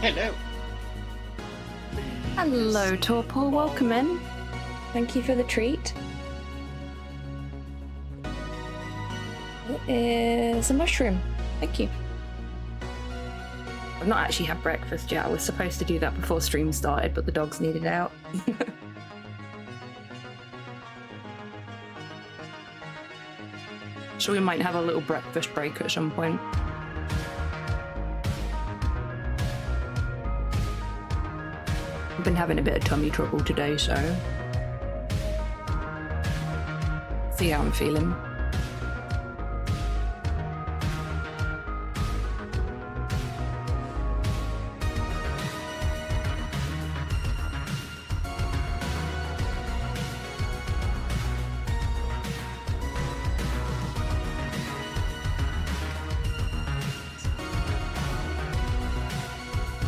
Hello. Hello, Torpor. Welcome in. Thank you for the treat. It is a mushroom. Thank you. I've not actually had breakfast yet. I was supposed to do that before stream started, but the dogs needed out. So we might have a little breakfast break at some point. I've been having a bit of tummy trouble today, so see how I'm feeling.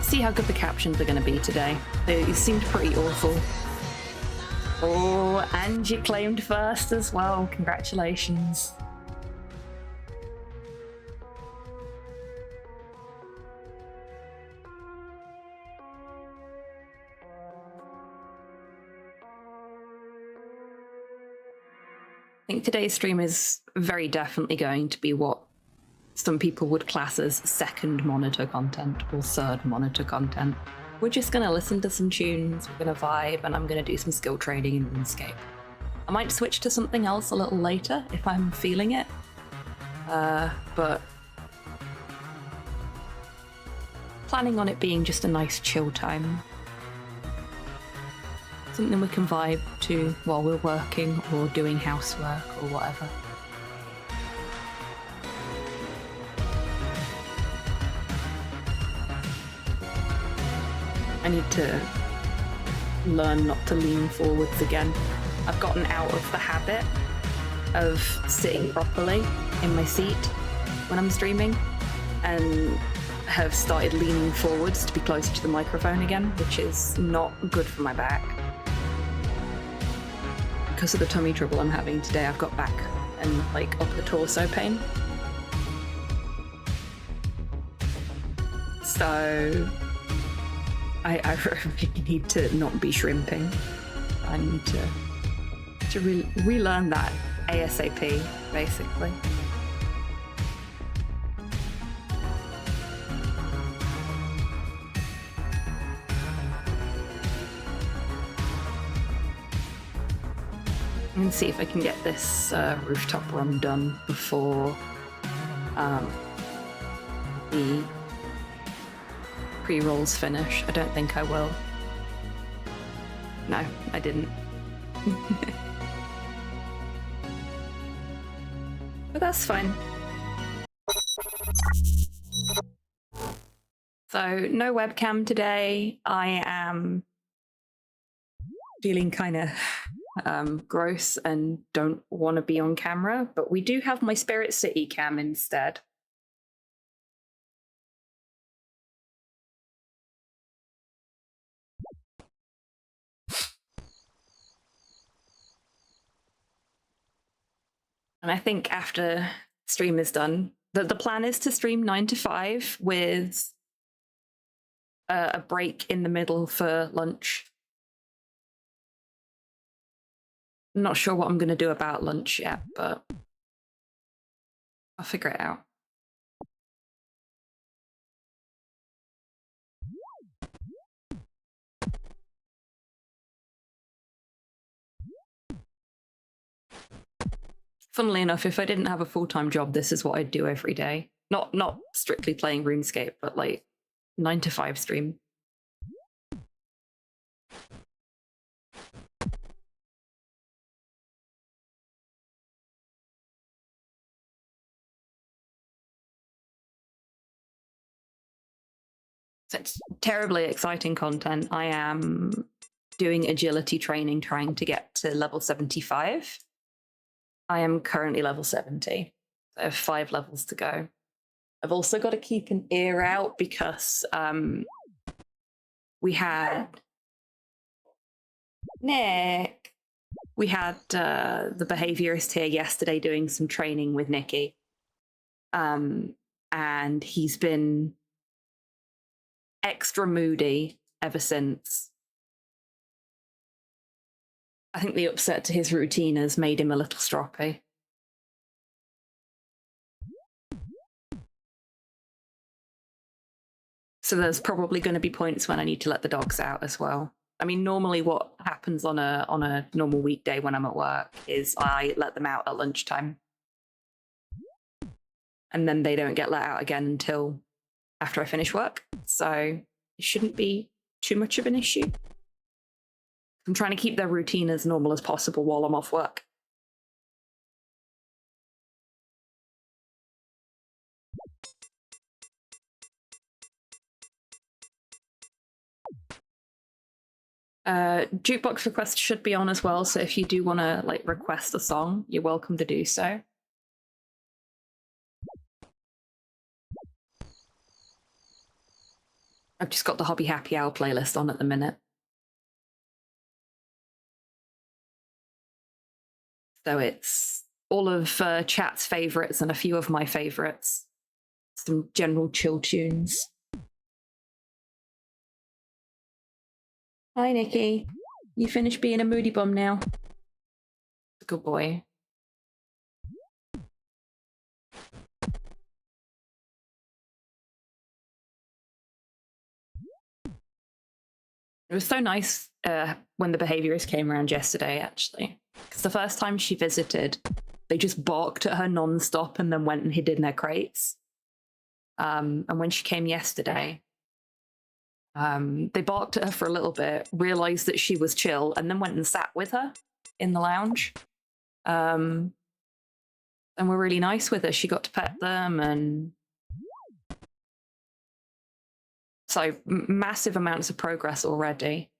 See how good the captions are going to be today. They seemed pretty awful. Oh, and you claimed first as well. Congratulations. I think today's stream is very definitely going to be what some people would class as second monitor content or third monitor content. We're just going to listen to some tunes, we're going to vibe, and I'm going to do some skill training in RuneScape. I might switch to something else a little later if I'm feeling it, but planning on it being just a nice chill time. Something we can vibe to while we're working or doing housework or whatever. I need to learn not to lean forwards again. I've gotten out of the habit of sitting properly in my seat when I'm streaming and have started leaning forwards to be closer to the microphone again, which is not good for my back. Because of the tummy trouble I'm having today, I've got back and like upper torso pain. So I really need to not be shrimping. I need to relearn that ASAP, basically. And see if I can get this rooftop run done before the pre-rolls finish. I don't think I will. No, I didn't. But that's fine. So no webcam today. I am feeling kind of gross and don't want to be on camera, but we do have my Spirit City cam instead. And I think after stream is done, the plan is to stream 9 to 5 with a break in the middle for lunch. I'm not sure what I'm going to do about lunch yet, but I'll figure it out. Funnily enough, if I didn't have a full-time job, this is what I'd do every day. Not strictly playing RuneScape, but like 9 to 5 stream. So it's terribly exciting content. I am doing agility training, trying to get to level 75. I am currently level 70. I have 5 levels to go. I've also got to keep an ear out because we had Nick. We had the behaviorist here yesterday doing some training with Nikki. And he's been extra moody ever since. I think the upset to his routine has made him a little stroppy. So there's probably going to be points when I need to let the dogs out as well. I mean, normally what happens on a normal weekday when I'm at work is I let them out at lunchtime. And then they don't get let out again until after I finish work. So it shouldn't be too much of an issue. I'm trying to keep their routine as normal as possible while I'm off work. Jukebox requests should be on as well, so if you do want to like request a song, you're welcome to do so. I've just got the Hobby Happy Hour playlist on at the minute. So it's all of chat's favourites and a few of my favourites. Some general chill tunes. Hi, Nikki. You finished being a moody bum now? Good boy. It was so nice when the behaviourist came around yesterday, actually. Because the first time she visited, they just barked at her non-stop and then went and hid in their crates. And when she came yesterday, they barked at her for a little bit, realised that she was chill, and then went and sat with her in the lounge. And were really nice with her. She got to pet them, and so massive amounts of progress already.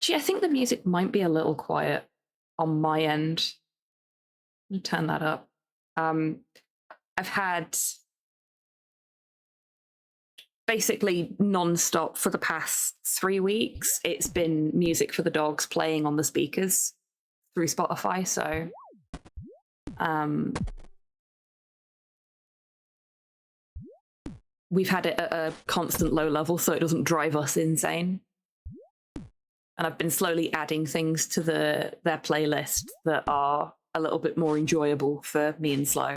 Gee, I think the music might be a little quiet on my end. Let me turn that up. I've had basically non-stop for the past 3 weeks. It's been music for the dogs playing on the speakers through Spotify. So we've had it at a constant low level so it doesn't drive us insane. And I've been slowly adding things to their playlist that are a little bit more enjoyable for me and Slow.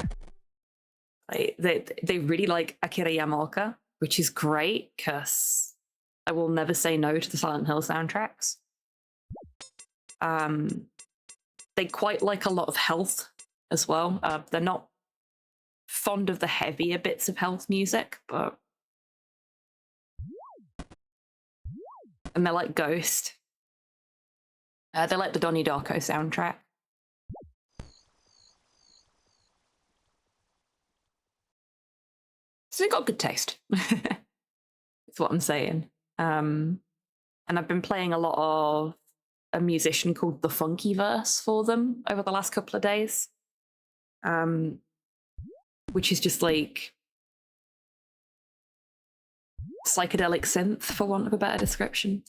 They really like Akira Yamaoka, which is great because I will never say no to the Silent Hill soundtracks. They quite like a lot of Health as well. They're not fond of the heavier bits of Health music, but... And they like Ghost. They like the Donnie Darko soundtrack. So they've got good taste. That's what I'm saying. And I've been playing a lot of a musician called The Funkyverse for them over the last couple of days. Which is just like psychedelic synth, for want of a better description.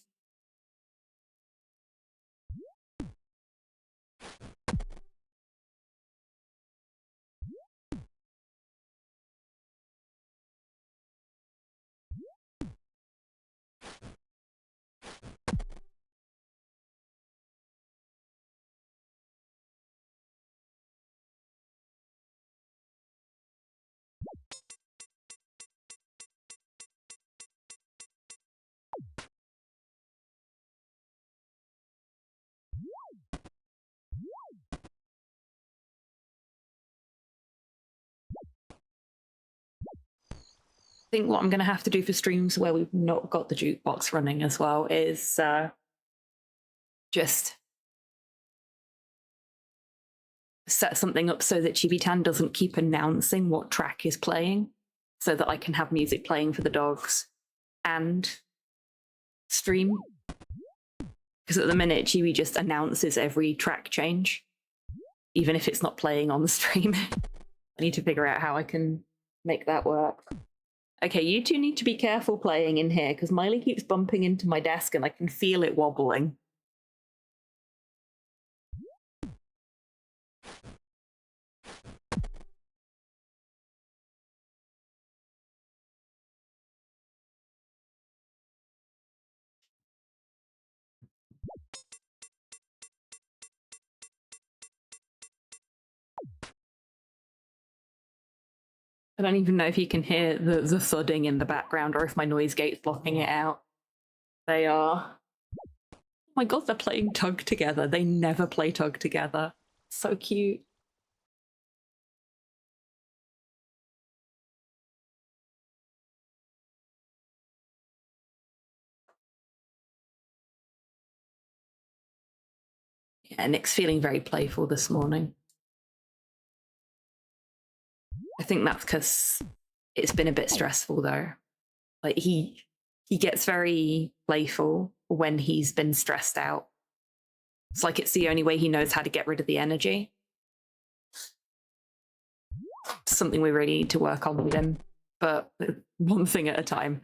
I think what I'm going to have to do for streams where we've not got the jukebox running as well is just set something up so that Chibitan doesn't keep announcing what track is playing, so that I can have music playing for the dogs and stream. Because at the minute, Chibi just announces every track change, even if it's not playing on the stream. I need to figure out how I can make that work. Okay, you two need to be careful playing in here, because Miley keeps bumping into my desk and I can feel it wobbling. I don't even know if you can hear the thudding in the background or if my noise gate's blocking it out. They are. Oh my god, they're playing tug together. They never play tug together. So cute. Yeah, Nick's feeling very playful this morning. I think that's because it's been a bit stressful though. Like he gets very playful when he's been stressed out. It's like it's the only way he knows how to get rid of the energy. Something we really need to work on with him, but one thing at a time.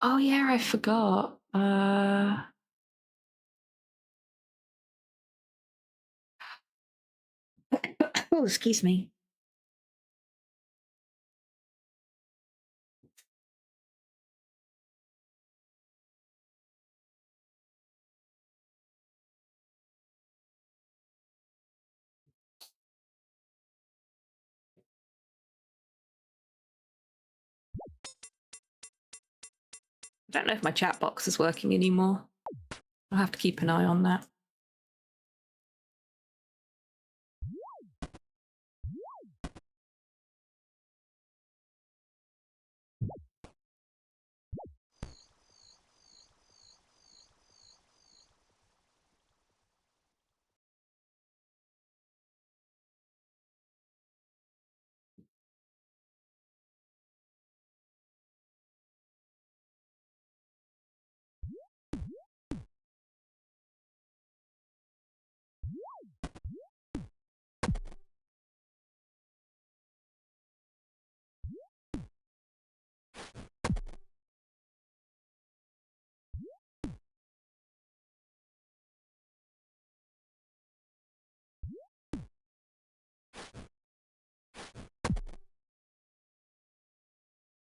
Oh yeah, I forgot. Oh, excuse me. I don't know if my chat box is working anymore. I'll have to keep an eye on that.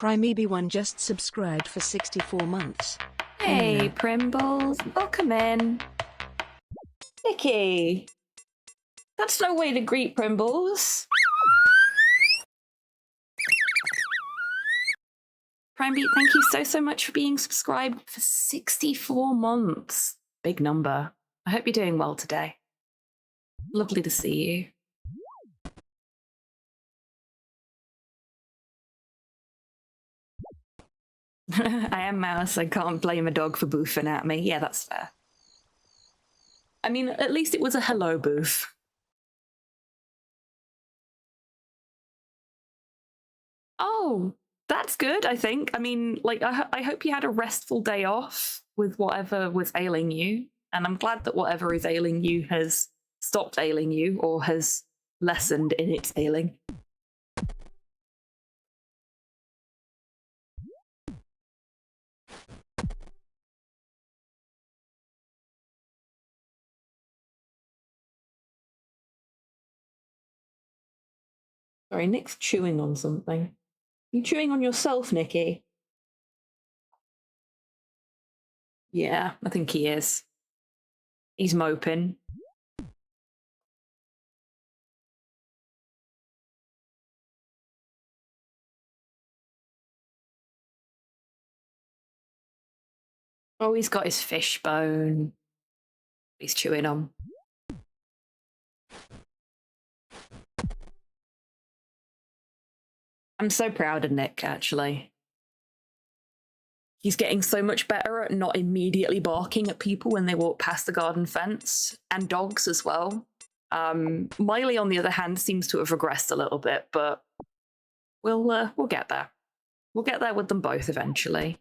Primeaby1 just subscribed for 64 months. Hey, Primbles, welcome in. Nicky, that's no way to greet Primbles. Primebeat, thank you so much for being subscribed for 64 months. Big number. I hope you're doing well today. Lovely to see you. I am Mouse. I can't blame a dog for boofing at me. Yeah, that's fair. I mean, at least it was a hello boof. Oh, that's good, I think. I mean, like, I hope you had a restful day off with whatever was ailing you. And I'm glad that whatever is ailing you has stopped ailing you or has lessened in its ailing. Sorry, Nick's chewing on something. You chewing on yourself, Nicky? Yeah, I think he is. He's moping. Oh, he's got his fish bone. He's chewing on. I'm so proud of Nick, actually. He's getting so much better at not immediately barking at people when they walk past the garden fence, and dogs as well. Miley, on the other hand, seems to have regressed a little bit, but we'll get there. We'll get there with them both eventually.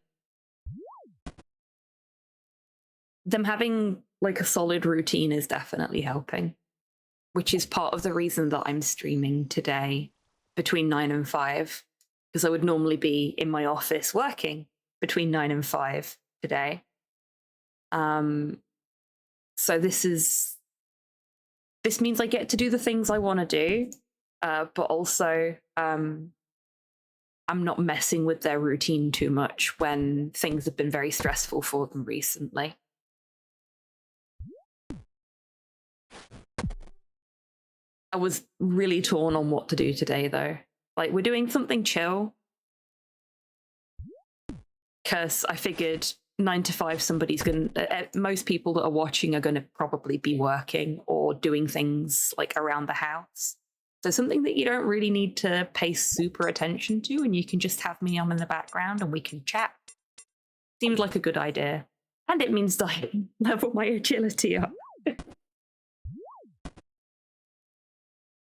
Them having like a solid routine is definitely helping, which is part of the reason that I'm streaming today between 9 and 5, because I would normally be in my office working between 9 and 5 today. So this is this means I get to do the things I want to do, but also I'm not messing with their routine too much when things have been very stressful for them recently. I was really torn on what to do today, though. Like, we're doing something chill, because I figured 9 to 5, somebody's going to, most people that are watching are going to probably be working or doing things like around the house. So something that you don't really need to pay super attention to, and you can just have me on in the background and we can chat. Seemed like a good idea. And it means that I level my agility up.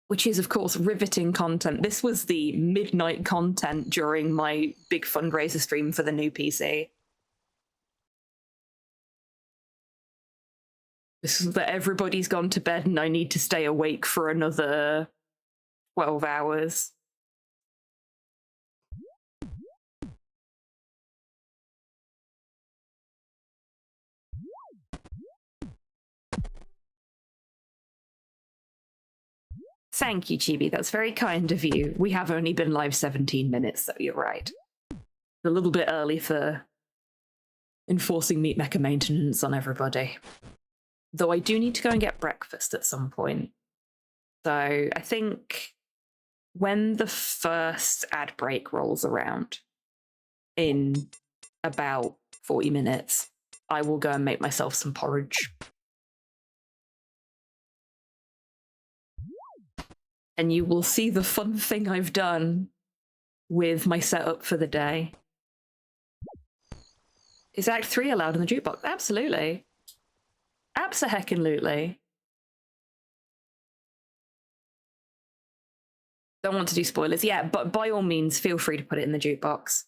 Which is, of course, riveting content. This was the midnight content during my big fundraiser stream for the new PC. This is that everybody's gone to bed and I need to stay awake for another 12 hours. Thank you, Chibi. That's very kind of you. We have only been live 17 minutes, so you're right. A little bit early for enforcing meat mecha maintenance on everybody. Though I do need to go and get breakfast at some point. So I think when the first ad break rolls around in about 40 minutes, I will go and make myself some porridge. And you will see the fun thing I've done with my setup for the day. Is Act 3 allowed in the jukebox? Absolutely. Abso-heckin-lutely. Don't want to do spoilers yet, but by all means, feel free to put it in the jukebox.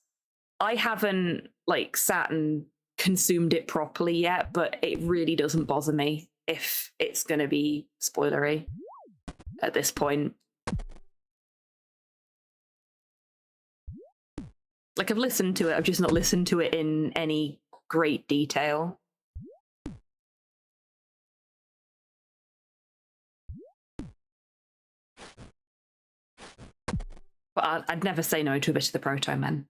I haven't, like, sat and consumed it properly yet, but it really doesn't bother me if it's going to be spoilery at this point. Like, I've listened to it, I've just not listened to it in any great detail. But I'd never say no to a bit of the Proto Men.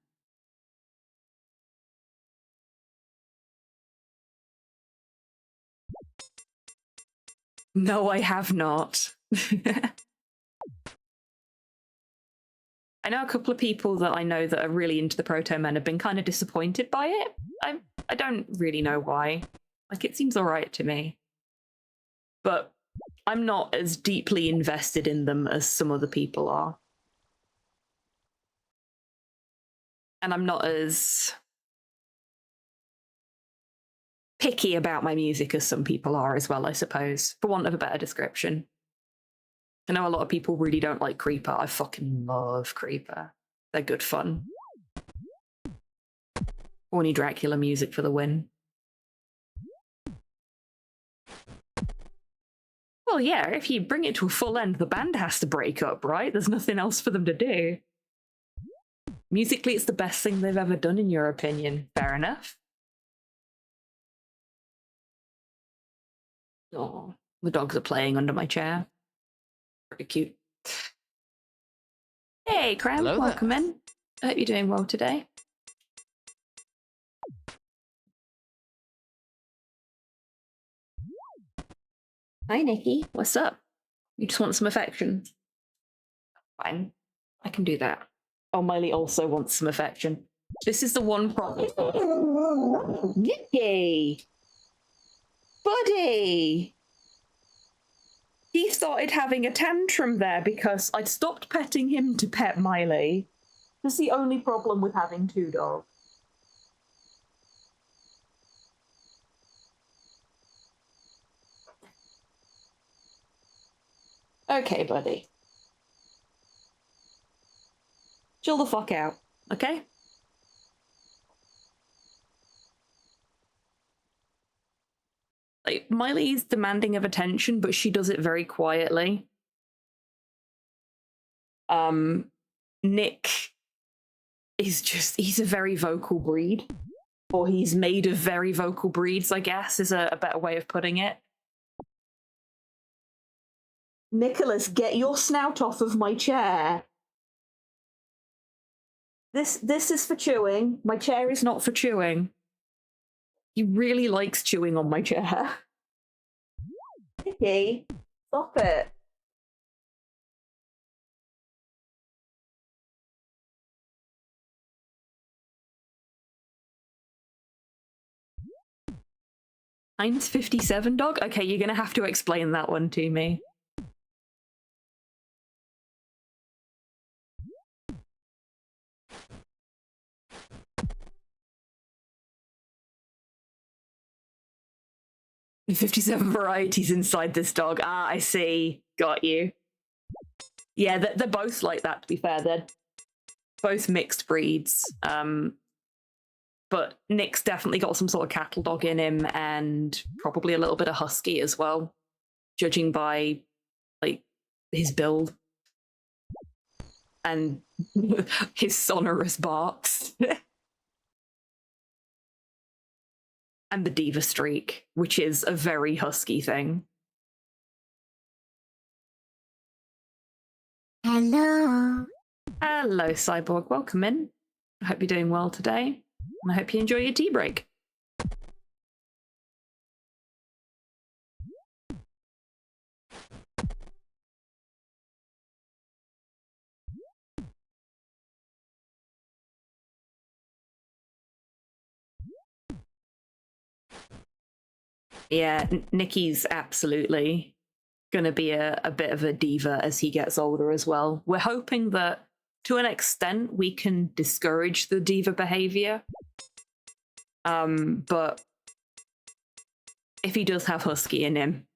No, I have not. I know a couple of people that I know that are really into the Proto Men have been kind of disappointed by it. I don't really know why. Like, it seems all right to me. But I'm not as deeply invested in them as some other people are. And I'm not as picky about my music as some people are as well, I suppose, for want of a better description. I know a lot of people really don't like Creeper. I fucking love Creeper. They're good fun. Horny Dracula music for the win. Well, yeah, if you bring it to a full end, the band has to break up, right? There's nothing else for them to do. Musically, it's the best thing they've ever done, in your opinion. Fair enough. Oh, the dogs are playing under my chair. Pretty cute. Hey, Cram, welcome in. I hope you're doing well today. Hi, Nikki. What's up? You just want some affection? Fine. I can do that. Oh, Miley also wants some affection. This is the one problem. Nikki! Buddy! He started having a tantrum there because I'd stopped petting him to pet Miley. That's the only problem with having two dogs. Okay, buddy. Chill the fuck out, okay? Like, Miley's demanding of attention, but she does it very quietly. Nick is just, he's a very vocal breed. Or he's made of very vocal breeds, I guess, is a better way of putting it. Nicholas, get your snout off of my chair. This is for chewing. My chair is not for chewing. He really likes chewing on my chair. Nicky, stop it. Heinz 57 dog? Okay, you're gonna have to explain that one to me. The 57 varieties inside this dog. Ah, I see. Got you. Yeah, they're both like that, to be fair. They're both mixed breeds. But Nick's definitely got some sort of cattle dog in him and probably a little bit of husky as well, judging by like his build and his sonorous barks. And the diva streak, which is a very husky thing. Hello. Hello, Cyborg. Welcome in. I hope you're doing well today. And I hope you enjoy your tea break. Yeah, Nicky's absolutely going to be a bit of a diva as he gets older as well. We're hoping that to an extent we can discourage the diva behavior. But if he does have husky in him,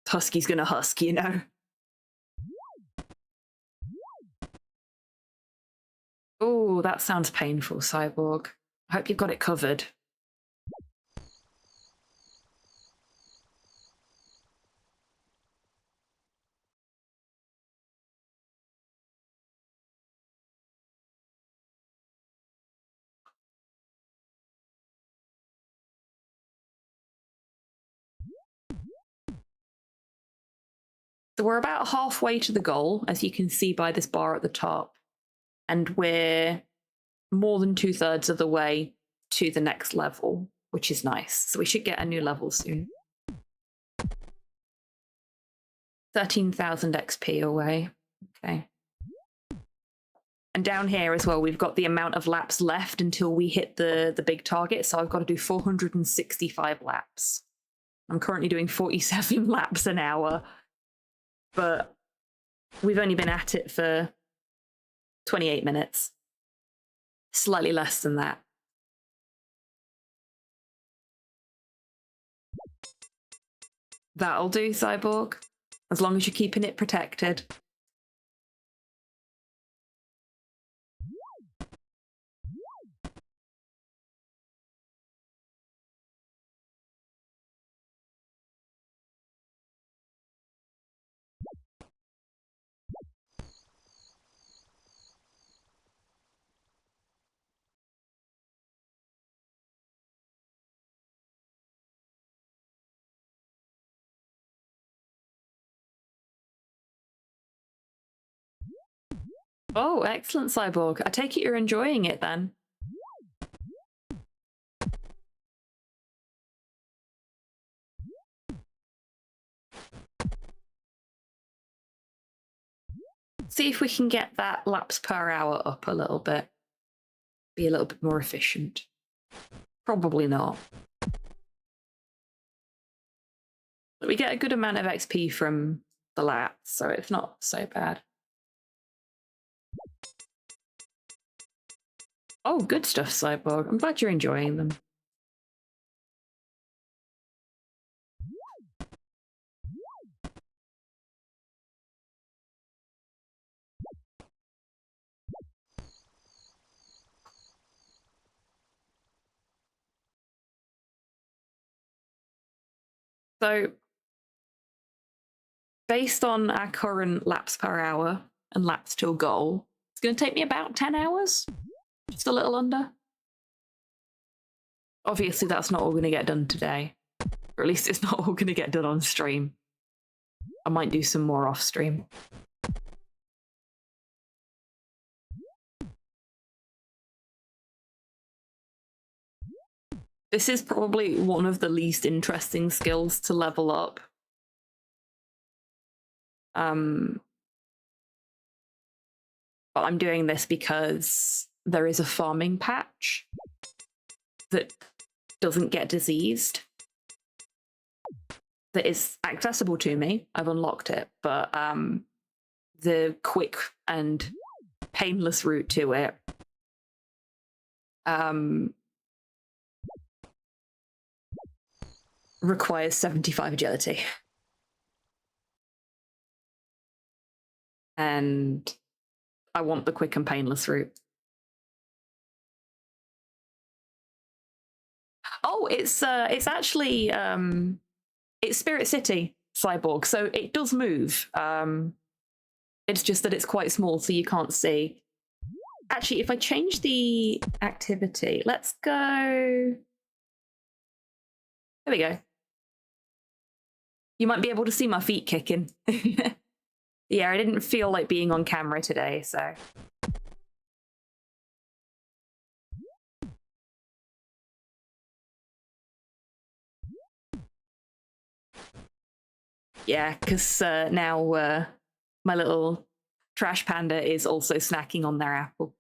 husky's going to husk, you know? Oh, that sounds painful, Cyborg. I hope you've got it covered. So we're about halfway to the goal, as you can see by this bar at the top. And we're more than 2/3 of the way to the next level, which is nice. So we should get a new level soon. 13,000 XP away. Okay. And down here as well, we've got the amount of laps left until we hit the big target. So I've got to do 465 laps. I'm currently doing 47 laps an hour. But we've only been at it for 28 minutes. Slightly less than that. That'll do, Cyborg. As long as you're keeping it protected. Oh, excellent, Cyborg. I take it you're enjoying it then. See if we can get that laps per hour up a little bit. Be a little bit more efficient. Probably not. But we get a good amount of XP from the laps, so it's not so bad. Oh, good stuff, Cyborg. I'm glad you're enjoying them. So, based on our current laps per hour and laps till goal, it's going to take me about 10 hours. Just a little under. Obviously, that's not all going to get done today. Or at least it's not all going to get done on stream. I might do some more off stream. This is probably one of the least interesting skills to level up. But I'm doing this because there is a farming patch that doesn't get diseased, that is accessible to me. I've unlocked it, but the quick and painless route to it requires 75 agility. And I want the quick and painless route. Oh, it's actually it's Spirit City Cyborg, so it does move. It's just that it's quite small, so you can't see. Actually, if I change the activity, let's go. There we go. You might be able to see my feet kicking. Yeah, I didn't feel like being on camera today, so. Yeah, because now my little trash panda is also snacking on their apple.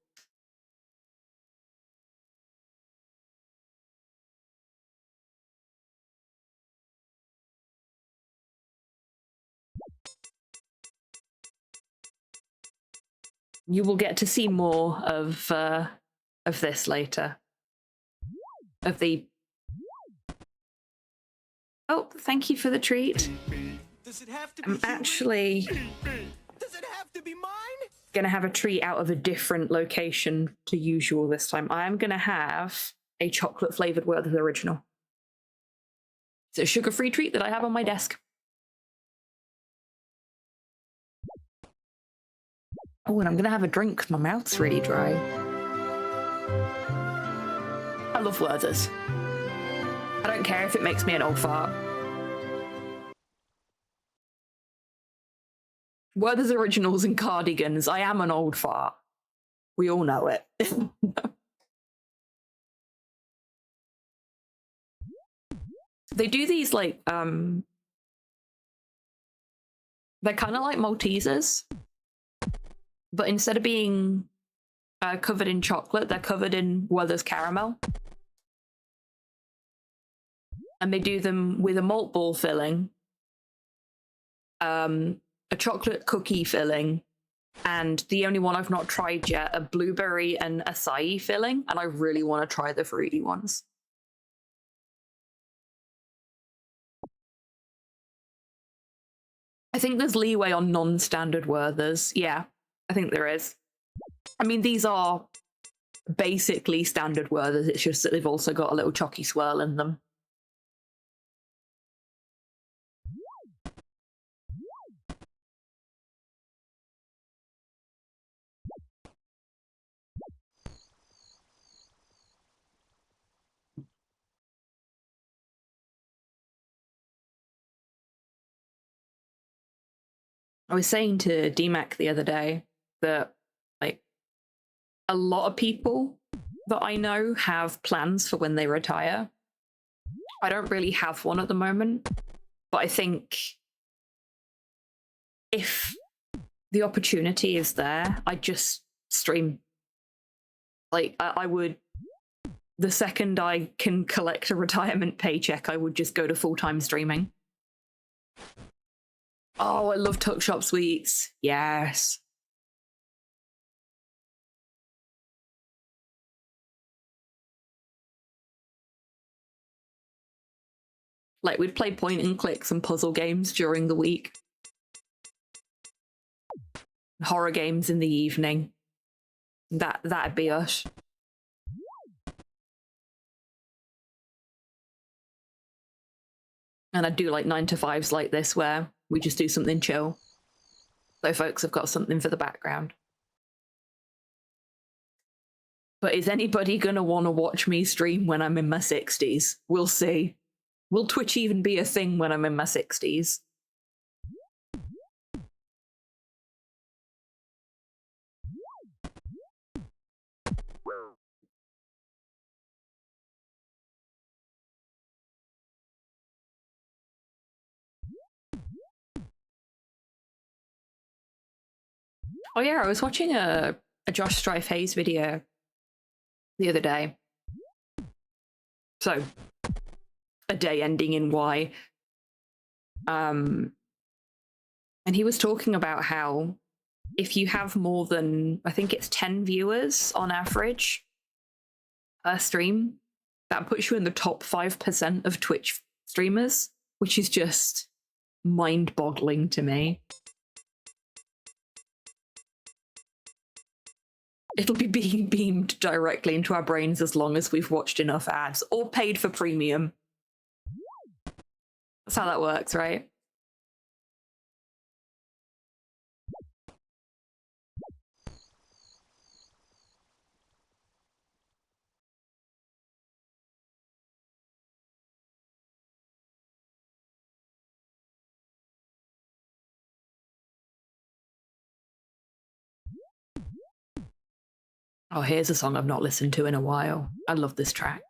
You will get to see more of this later. Of the. Oh, thank you for the treat. I'm actually gonna have a treat out of a different location to usual this time. I am gonna have a chocolate flavored Werther's Original. It's a sugar-free treat that I have on my desk. Oh, and I'm gonna have a drink because my mouth's really dry. I love Werther's. I don't care if it makes me an old fart. Werther's Originals and cardigans. I am an old fart. We all know it. They do these like they're kind of like Maltesers, but instead of being covered in chocolate, they're covered in Werther's caramel. And they do them with a malt ball filling, a chocolate cookie filling, and the only one I've not tried yet, a blueberry and acai filling, and I really want to try the fruity ones. I think there's leeway on non-standard Werthers. Yeah, I think there is. I mean, these are basically standard Werthers. It's just that they've also got a little chalky swirl in them. I was saying to DMAC the other day that, like, a lot of people that I know have plans for when they retire. I don't really have one at the moment, but I think if the opportunity is there, I'd just stream. Like, I would, the second I can collect a retirement paycheck, I would just go to full-time streaming. Oh, I love Tuck Shop Sweets. Yes. Like, we'd play point and clicks and puzzle games during the week. Horror games in the evening. That'd be us. And I'd do like 9-to-5s like this where we just do something chill. So folks have got something for the background. But is anybody gonna want to watch me stream when I'm in my 60s? We'll see. Will Twitch even be a thing when I'm in my 60s? Oh yeah, I was watching a Josh Strife Hayes video the other day. So, a day ending in Y. And he was talking about how if you have more than, I think it's 10 viewers on average per stream, that puts you in the top 5% of Twitch streamers, which is just mind-boggling to me. It'll be being beamed directly into our brains as long as we've watched enough ads or paid for premium. That's how that works, right? Oh, here's a song I've not listened to in a while. I love this track.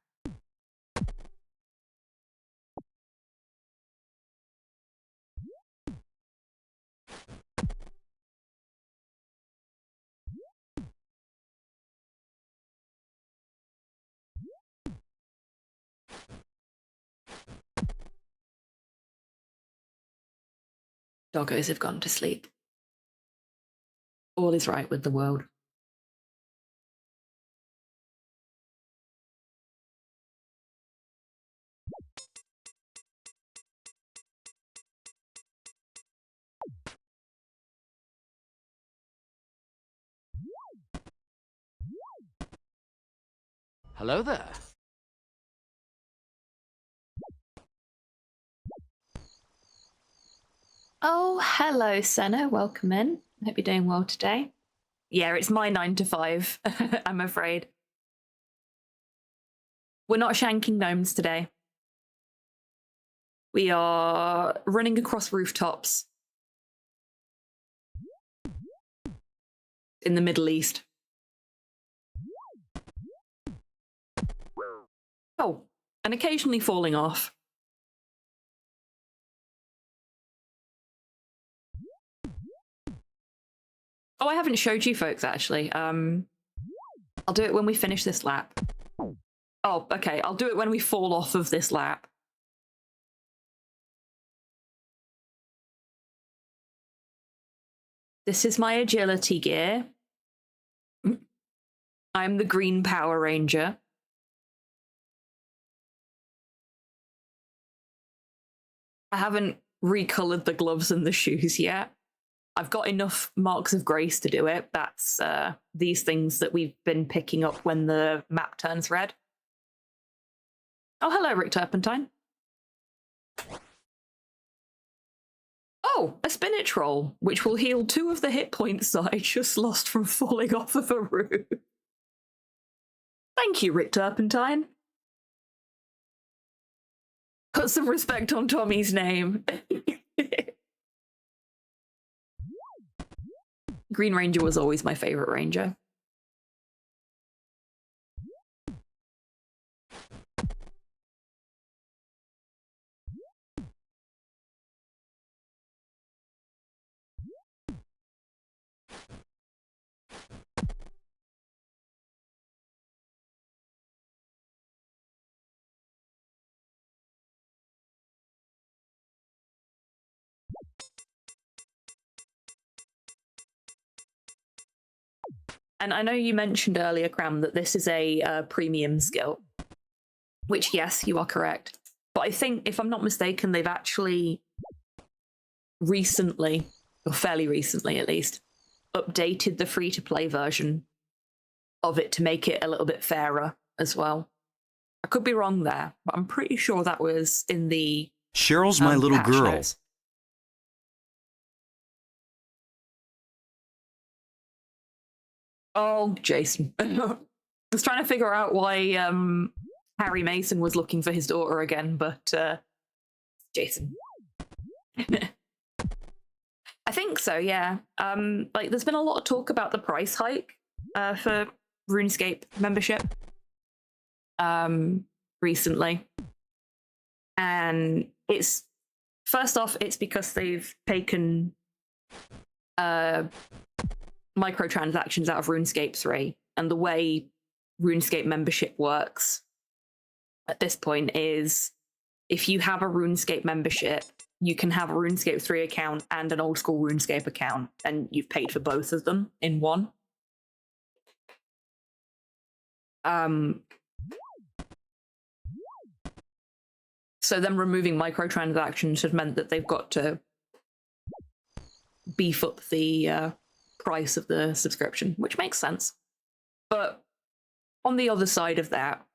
Doggos have gone to sleep. All is right with the world. Hello there. Oh, hello, Senna. Welcome in. Hope you're doing well today. Yeah, it's my 9 to 5, I'm afraid. We're not shanking gnomes today. We are running across rooftops in the Middle East. Oh, and occasionally falling off. Oh, I haven't showed you folks, actually. I'll do it when we finish this lap. Oh, okay, I'll do it when we fall off of this lap. This is my agility gear. I'm the green Power Ranger. I haven't recolored the gloves and the shoes yet. I've got enough marks of grace to do it. That's these things that we've been picking up when the map turns red. Oh, hello, Rick Turpentine. Oh, a spinach roll, which will heal 2 of the hit points that I just lost from falling off of a roof. Thank you, Rick Turpentine. Put some respect on Tommy's name. Green Ranger was always my favorite ranger. And I know you mentioned earlier, Cram, that this is a premium skill, which, yes, you are correct. But I think, if I'm not mistaken, they've actually recently, or fairly recently at least, updated the free-to-play version of it to make it a little bit fairer as well. I could be wrong there, but I'm pretty sure that was in the Cheryl's my little patch girl. notes. Oh, Jason. I was trying to figure out why Harry Mason was looking for his daughter again, but Jason. I think so, yeah. Like, there's been a lot of talk about the price hike for RuneScape membership recently. And it's, first off, it's because they've taken microtransactions out of RuneScape 3. And the way RuneScape membership works at this point is if you have a RuneScape membership, you can have a RuneScape 3 account and an old school RuneScape account, and you've paid for both of them in one. So them removing microtransactions have meant that they've got to beef up the price of the subscription, which makes sense. But on the other side of that,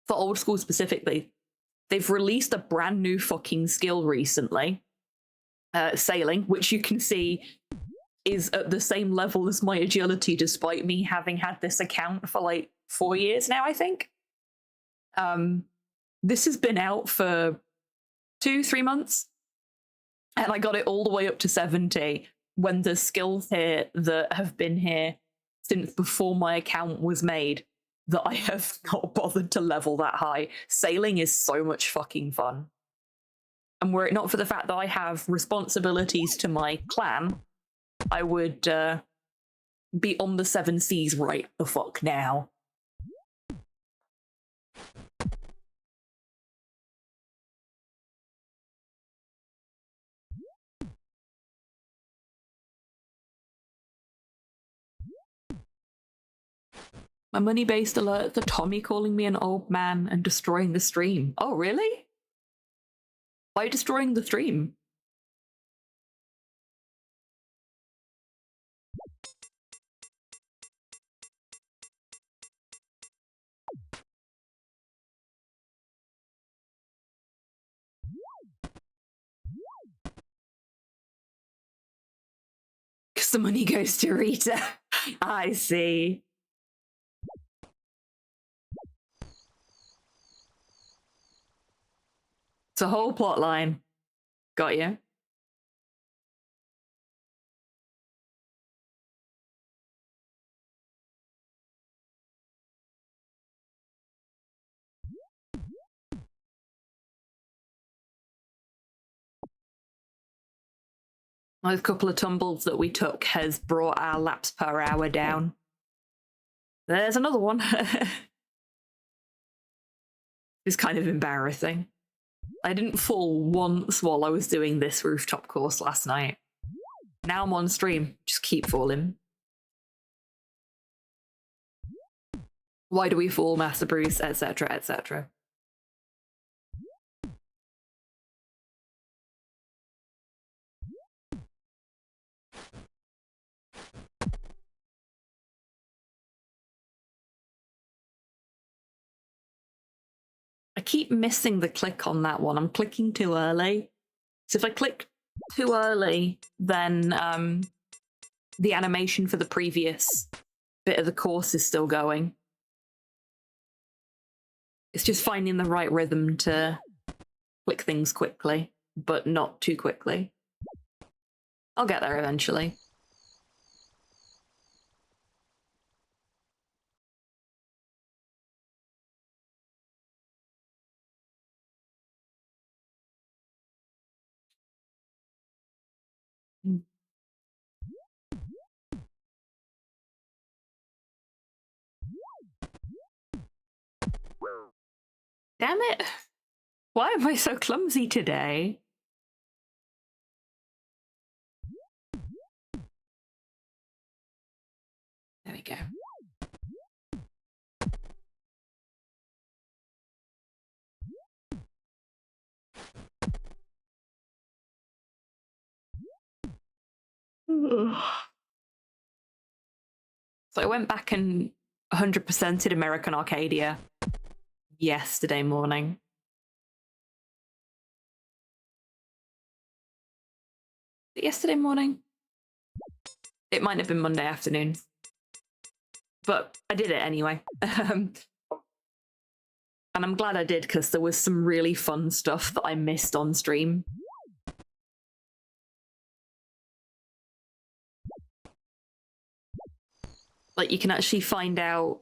for old school specifically, they've released a brand new fucking skill recently, sailing, which you can see is at the same level as my agility, despite me having had this account for like 4 years now, I think. This has been out for 2-3 months, and I got it all the way up to 70 when there's skills here that have been here since before my account was made that I have not bothered to level that high. Sailing is so much fucking fun. And were it not for the fact that I have responsibilities to my clan, I would be on the 7 seas right the fuck now. My money-based alert for Tommy calling me an old man and destroying the stream. Oh, really? Why are you destroying the stream? Because the money goes to Rita. I see. It's a whole plot line. Got you. Those couple of tumbles that we took has brought our laps per hour down. There's another one. It's kind of embarrassing. I didn't fall once while I was doing this rooftop course last night. Now I'm on stream. Just keep falling. Why do we fall, Master Bruce, etc., etc.? I keep missing the click on that one. I'm clicking too early. So if I click too early, then the animation for the previous bit of the course is still going. It's just finding the right rhythm to click things quickly, but not too quickly. I'll get there eventually. Damn it! Why am I so clumsy today? There we go. So I went back and 100%ed American Arcadia yesterday morning. Yesterday morning? It might have been Monday afternoon. But I did it anyway. And I'm glad I did, because there was some really fun stuff that I missed on stream. Like, you can actually find out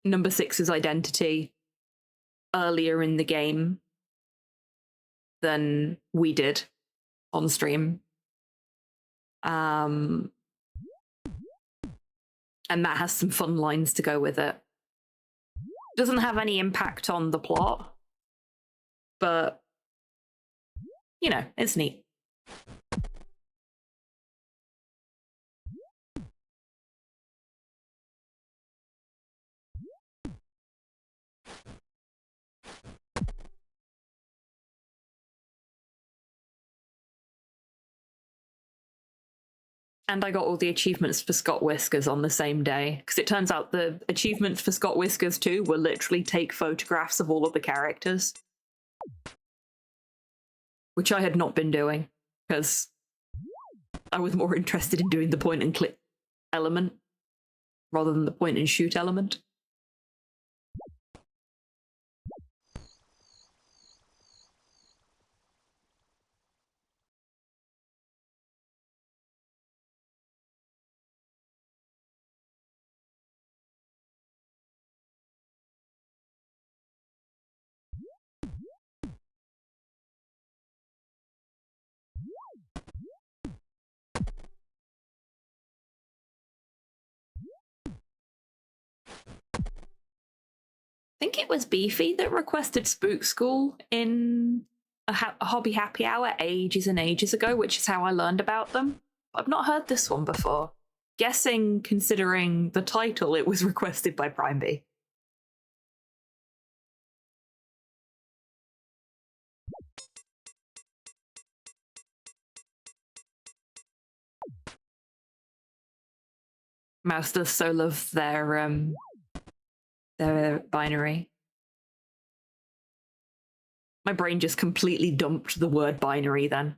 number 6's identity earlier in the game than we did on stream. And that has some fun lines to go with it. Doesn't have any impact on the plot, but, you know, it's neat. And I got all the achievements for Scott Whiskers on the same day, because it turns out the achievements for Scott Whiskers too were literally take photographs of all of the characters, which I had not been doing, because I was more interested in doing the point and click element rather than the point and shoot element. I think it was Beefy that requested Spook School in a hobby happy hour ages and ages ago, which is how I learned about them. I've not heard this one before. Guessing, considering the title, it was requested by Prime B. Mouse does so love their binary. My brain just completely dumped the word binary then.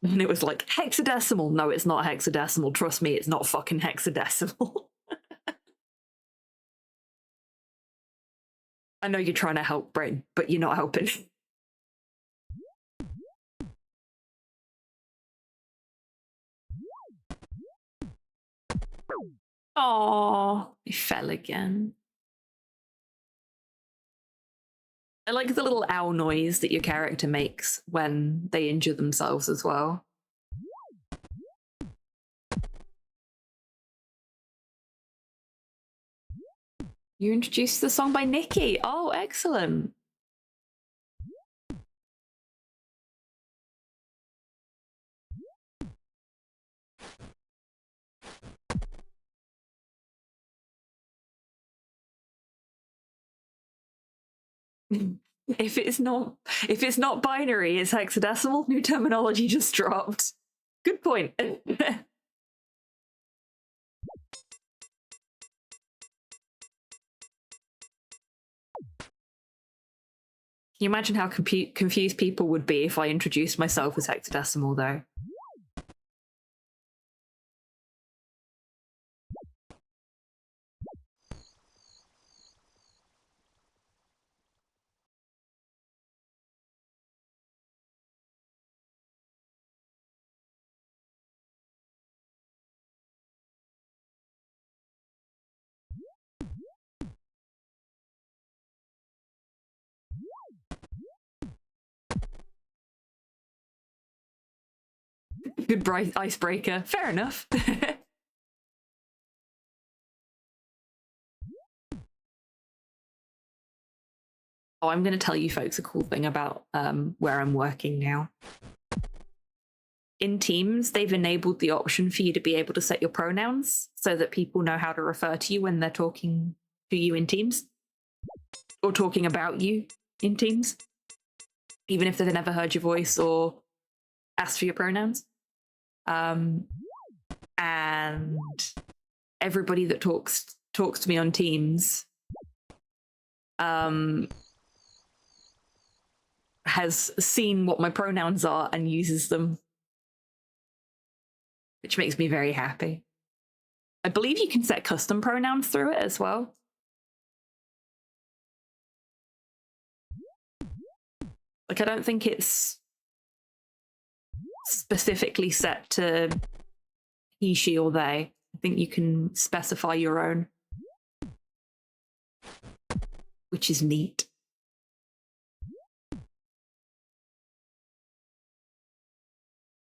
And it was like, hexadecimal. No, it's not hexadecimal. Trust me, it's not fucking hexadecimal. I know you're trying to help, brain, but you're not helping. Oh, he fell again. I like the little ow noise that your character makes when they injure themselves as well. You introduced the song by Nikki. Oh, excellent. If it's not binary, it's hexadecimal. New terminology just dropped. Good point. Can you imagine how confused people would be if I introduced myself as hexadecimal, though? Good bright icebreaker. Fair enough. Oh, I'm going to tell you folks a cool thing about where I'm working now. In Teams, they've enabled the option for you to be able to set your pronouns so that people know how to refer to you when they're talking to you in Teams or talking about you in Teams, even if they've never heard your voice or asked for your pronouns. And everybody that talks to me on Teams has seen what my pronouns are and uses them, which makes me very happy. I believe you can set custom pronouns through it as well. Like, I don't think it's specifically set to he, she, or they. I think you can specify your own, which is neat.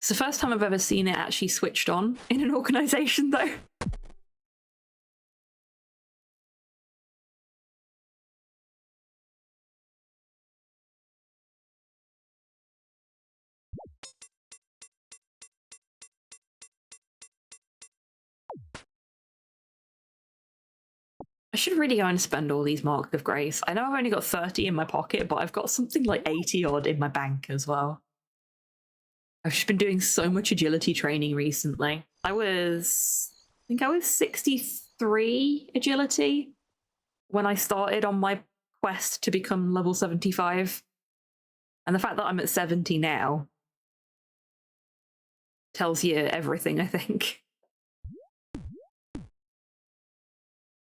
It's the first time I've ever seen it actually switched on in an organization, though. I should really go and spend all these marks of grace. I know I've only got 30 in my pocket, but I've got something like 80 odd in my bank as well. I've just been doing so much agility training recently. I think I was 63 agility when I started on my quest to become level 75. And the fact that I'm at 70 now tells you everything, I think.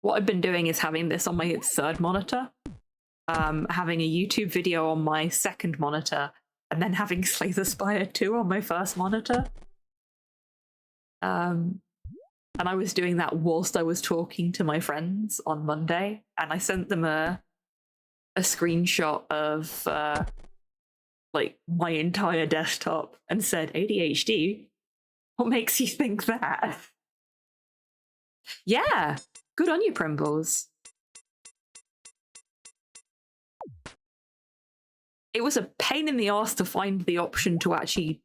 What I've been doing is having this on my third monitor, having a YouTube video on my second monitor, and then having Slay the Spire 2 on my first monitor. And I was doing that whilst I was talking to my friends on Monday, and I sent them a screenshot of like my entire desktop and said, ADHD, what makes you think that? Yeah, good on you, Primbles. It was a pain in the arse to find the option to actually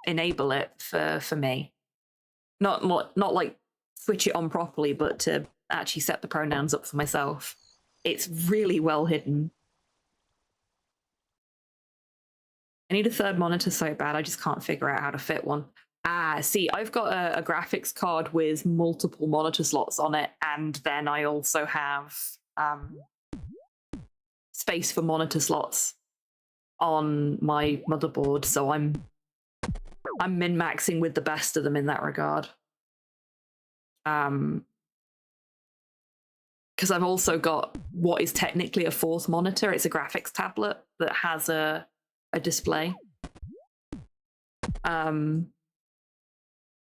enable it for me. Not like switch it on properly, but to actually set the pronouns up for myself. It's really well hidden. I need a third monitor so bad, I just can't figure out how to fit one. Ah, see, I've got a graphics card with multiple monitor slots on it, and then I also have space for monitor slots on my motherboard, so I'm min-maxing with the best of them in that regard. Because I've also got what is technically a fourth monitor. It's a graphics tablet that has a display.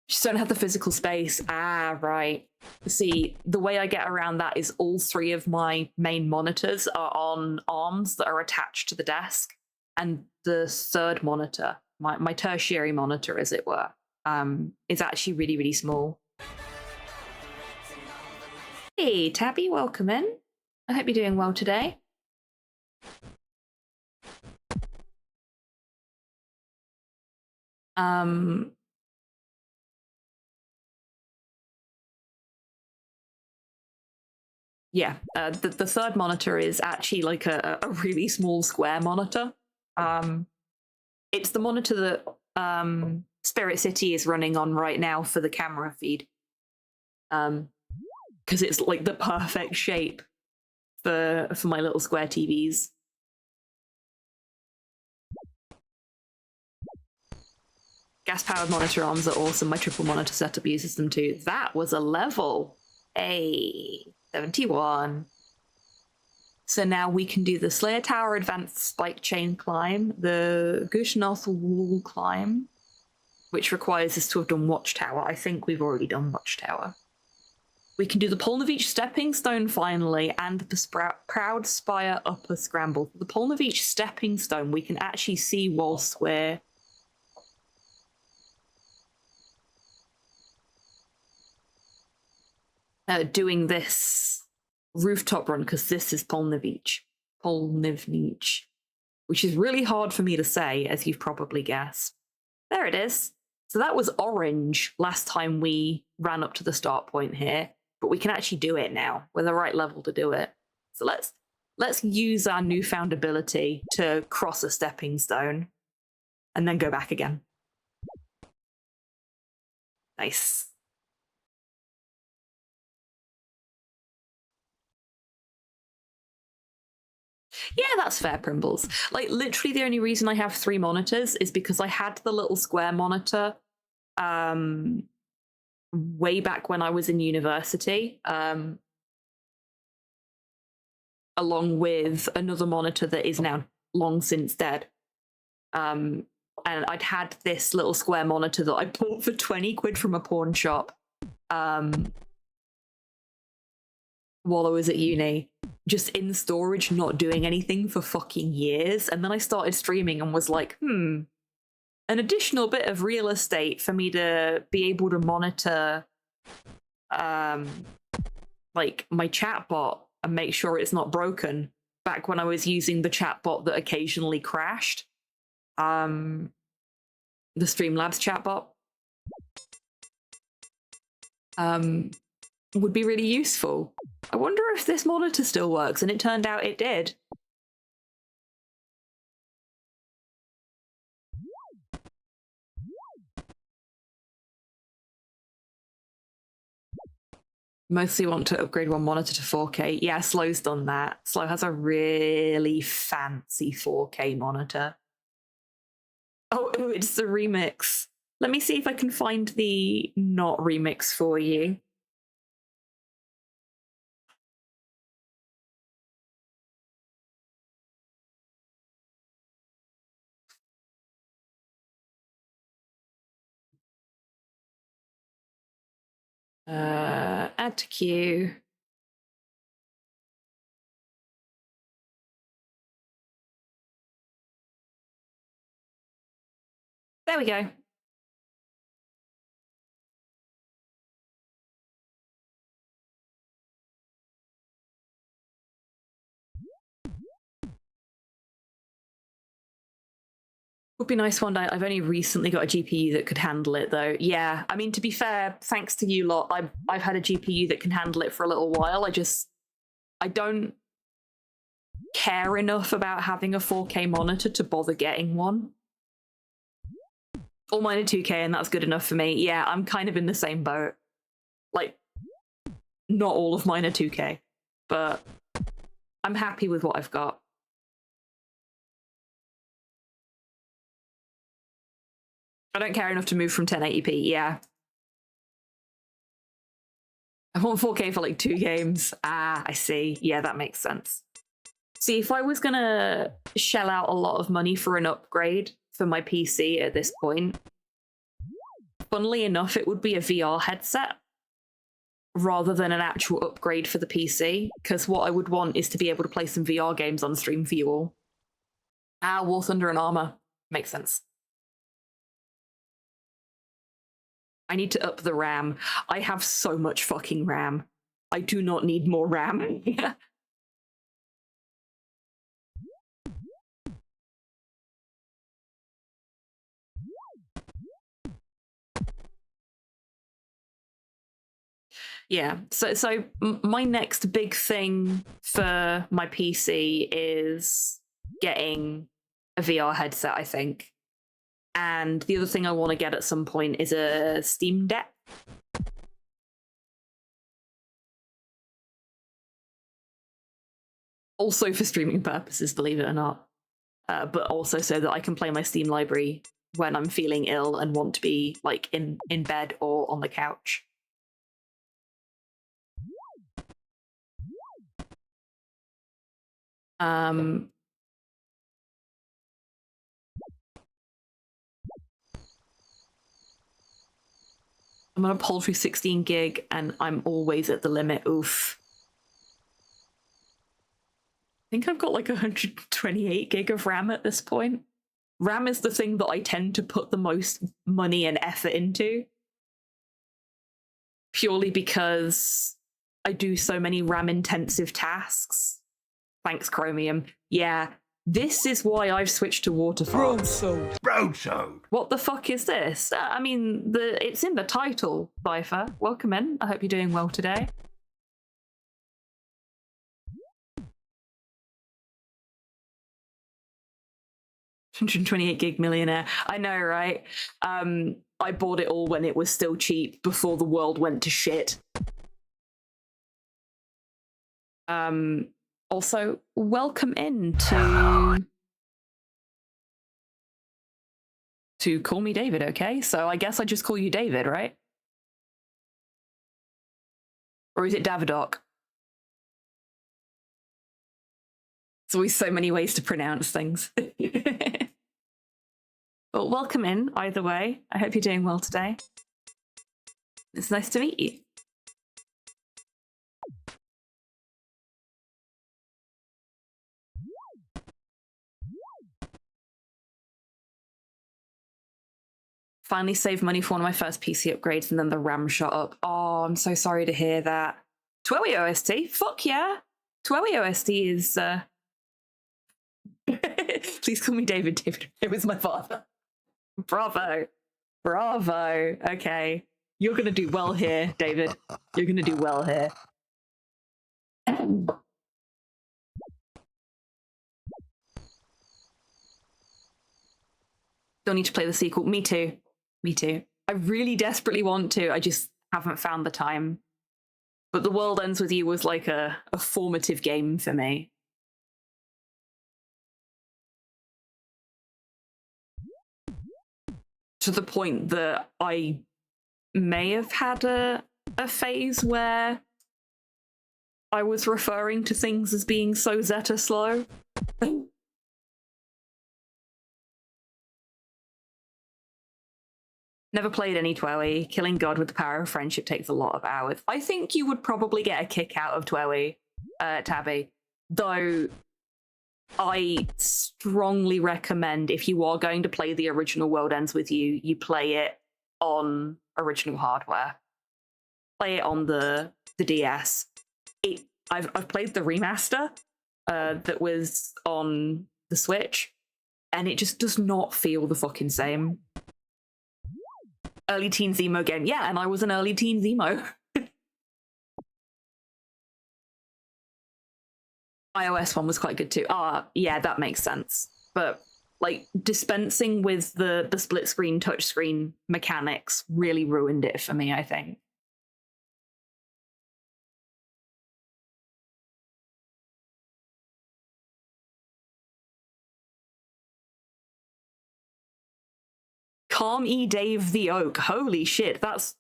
Just don't have the physical space. Ah, right. See, the way I get around that is all three of my main monitors are on arms that are attached to the desk, and the third monitor, my tertiary monitor, as it were, is actually really, really small. Hey, Tabby, welcome in. I hope you're doing well today. Yeah, the third monitor is actually like a really small square monitor. It's the monitor that Spirit City is running on right now for the camera feed. Because it's like the perfect shape for my little square TVs. Gas-powered monitor arms are awesome. My triple monitor setup uses them too. That was a level. Hey, 71. So now we can do the Slayer Tower Advanced Spike Chain Climb, the Gushnath Wall Climb, which requires us to have done Watchtower. I think we've already done Watchtower. We can do the Polnavich Stepping Stone finally, and the Proud Spire Upper Scramble. The Polnavich Stepping Stone we can actually see whilst we're doing this rooftop run, because this is Polnavich, which is really hard for me to say, as you've probably guessed. There it is. So that was orange last time we ran up to the start point here, but we can actually do it now. We're the right level to do it. So let's use our newfound ability to cross a stepping stone and then go back again. Nice. Yeah, that's fair, Primbles. Like, literally the only reason I have 3 monitors is because I had the little square monitor way back when I was in university, along with another monitor that is now long since dead. and I'd had this little square monitor that I bought for 20 quid from a pawn shop while I was at uni, just in storage, not doing anything for fucking years. And then I started streaming and was like, an additional bit of real estate for me to be able to monitor like my chatbot and make sure it's not broken, back when I was using the chatbot that occasionally crashed. The Streamlabs chatbot. Would be really useful. I wonder if this monitor still works, and it turned out it did. Mostly want to upgrade one monitor to 4K. Yeah, Slow's done that. Slow has a really fancy 4K monitor. Oh, it's the remix. Let me see if I can find the not remix for you. Add to queue. There we go. Would be nice one day. I've only recently got a GPU that could handle it, though. Yeah, I mean, to be fair, thanks to you lot, I've had a GPU that can handle it for a little while. I don't care enough about having a 4K monitor to bother getting one. All mine are 2K, and that's good enough for me. Yeah, I'm kind of in the same boat. Like, not all of mine are 2K, but I'm happy with what I've got. I don't care enough to move from 1080p, yeah. I want 4K for like 2 games. Ah, I see. Yeah, that makes sense. See, if I was gonna shell out a lot of money for an upgrade for my PC at this point, funnily enough, it would be a VR headset rather than an actual upgrade for the PC, because what I would want is to be able to play some VR games on stream for you all. Ah, War Thunder and Armor. Makes sense. I need to up the RAM. I have so much fucking RAM. I do not need more RAM. Yeah, so my next big thing for my PC is getting a VR headset, I think. And the other thing I want to get at some point is a Steam Deck. Also for streaming purposes, believe it or not. But also so that I can play my Steam library when I'm feeling ill and want to be like in bed or on the couch. I'm on a paltry 16 gig and I'm always at the limit. Oof. I think I've got like 128 gig of RAM at this point. RAM is the thing that I tend to put the most money and effort into. Purely because I do so many RAM intensive tasks. Thanks, Chromium. Yeah, this is why I've switched to Waterfalls. Broadsword. What the fuck is this? I mean, it's in the title, Bifer. Welcome in. I hope you're doing well today. $128 gig millionaire. I know, right? I bought it all when it was still cheap, before the world went to shit. Also, welcome in to call me David, okay? So I guess I just call you David, right? Or is it Davidoc? There's always so many ways to pronounce things. But Well, welcome in, either way. I hope you're doing well today. It's nice to meet you. Finally saved money for one of my first PC upgrades and then the RAM shot up. Oh, I'm so sorry to hear that. Twowie OST? Fuck yeah. Twowie OST is... Please call me David. David, it was my father. Bravo. Bravo. Okay. You're going to do well here, David. You're going to do well here. Don't need to play the sequel. Me too. Me too. I really desperately want to. I just haven't found the time. But The World Ends With You was like a formative game for me. To the point that I may have had a phase where I was referring to things as being so Zeta slow. Never played any Twowie. Killing God with the power of friendship takes a lot of hours. I think you would probably get a kick out of Twowie, Tabby. Though I strongly recommend, if you are going to play the original World Ends With You, you play it on original hardware. Play it on the DS. I've played the remaster that was on the Switch, and it just does not feel the fucking same. Early teens emo game. Yeah, and I was an early teens emo. iOS one was quite good too. Yeah, that makes sense. But like dispensing with the split screen touchscreen mechanics really ruined it for me, I think. Calm E. Dave the Oak. Holy shit, that's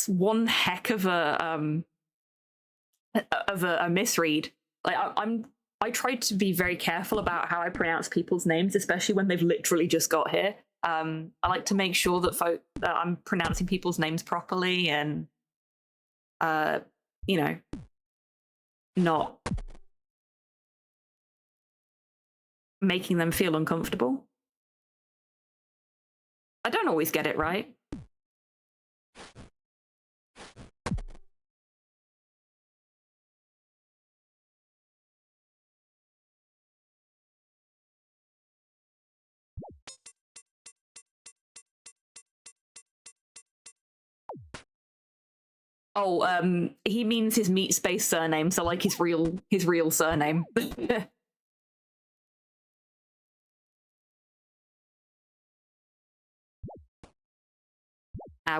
one heck of a misread. Like I tried to be very careful about how I pronounce people's names, especially when they've literally just got here. I like to make sure that I'm pronouncing people's names properly and you know, not making them feel uncomfortable. I don't always get it right. Oh, he means his meat space surname, so like his real surname.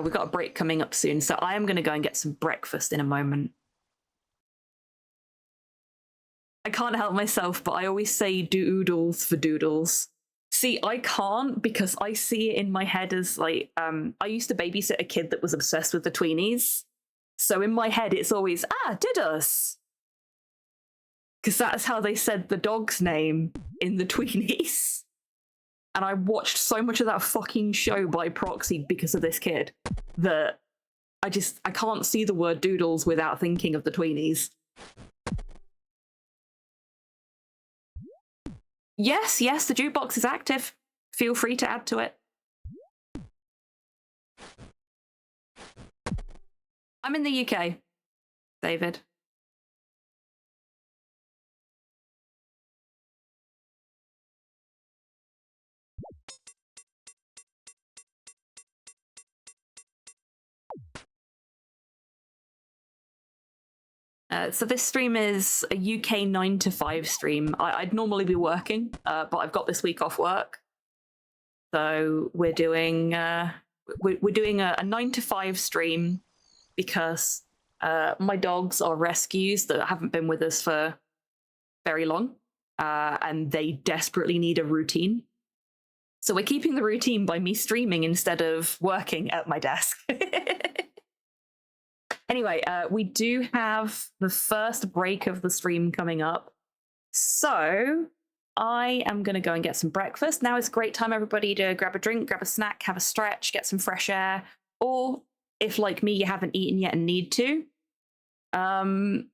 We've got a break coming up soon, so I am going to go and get some breakfast in a moment. I can't help myself, but I always say doodles for doodles. See, I can't because I see it in my head as like, I used to babysit a kid that was obsessed with the tweenies. So in my head, it's always, Diddus. Because that's how they said the dog's name in the tweenies. And I watched so much of that fucking show by proxy because of this kid that I can't see the word doodles without thinking of the tweenies. Yes, the jukebox is active. Feel free to add to it. I'm in the UK, David. So this stream is a UK 9 to 5 stream. I'd normally be working, but I've got this week off work. So we're doing a 9 to 5 stream because my dogs are rescues that haven't been with us for very long, and they desperately need a routine. So we're keeping the routine by me streaming instead of working at my desk. Anyway, we do have the first break of the stream coming up. So I am going to go and get some breakfast. Now is a great time, everybody, to grab a drink, grab a snack, have a stretch, get some fresh air. Or if, like me, you haven't eaten yet and need to, go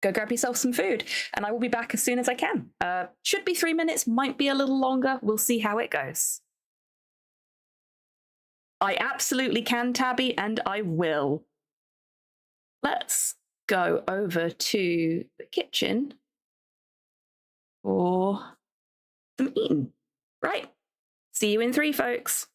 grab yourself some food. And I will be back as soon as I can. Should be 3 minutes, might be a little longer. We'll see how it goes. I absolutely can, Tabby, and I will. Let's go over to the kitchen for some eating. Right. See you in 3, folks.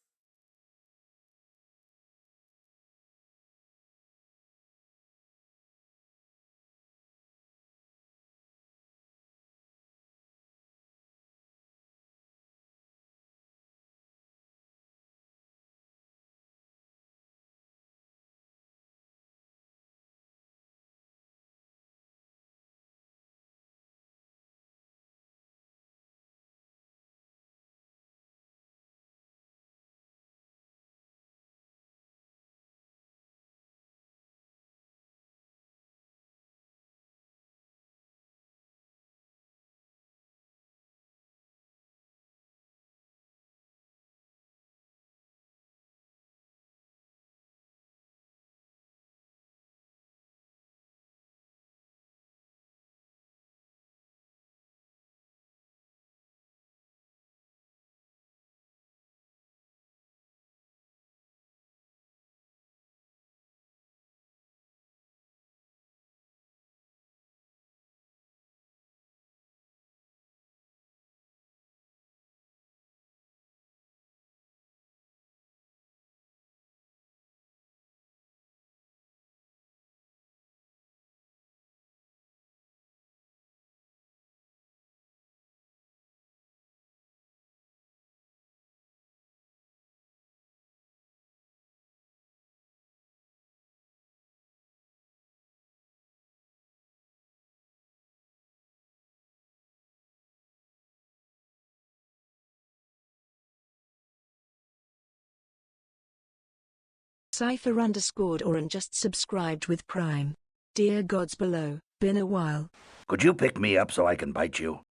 Cypher_Oran just subscribed with Prime. Dear gods below, been a while. Could you pick me up so I can bite you?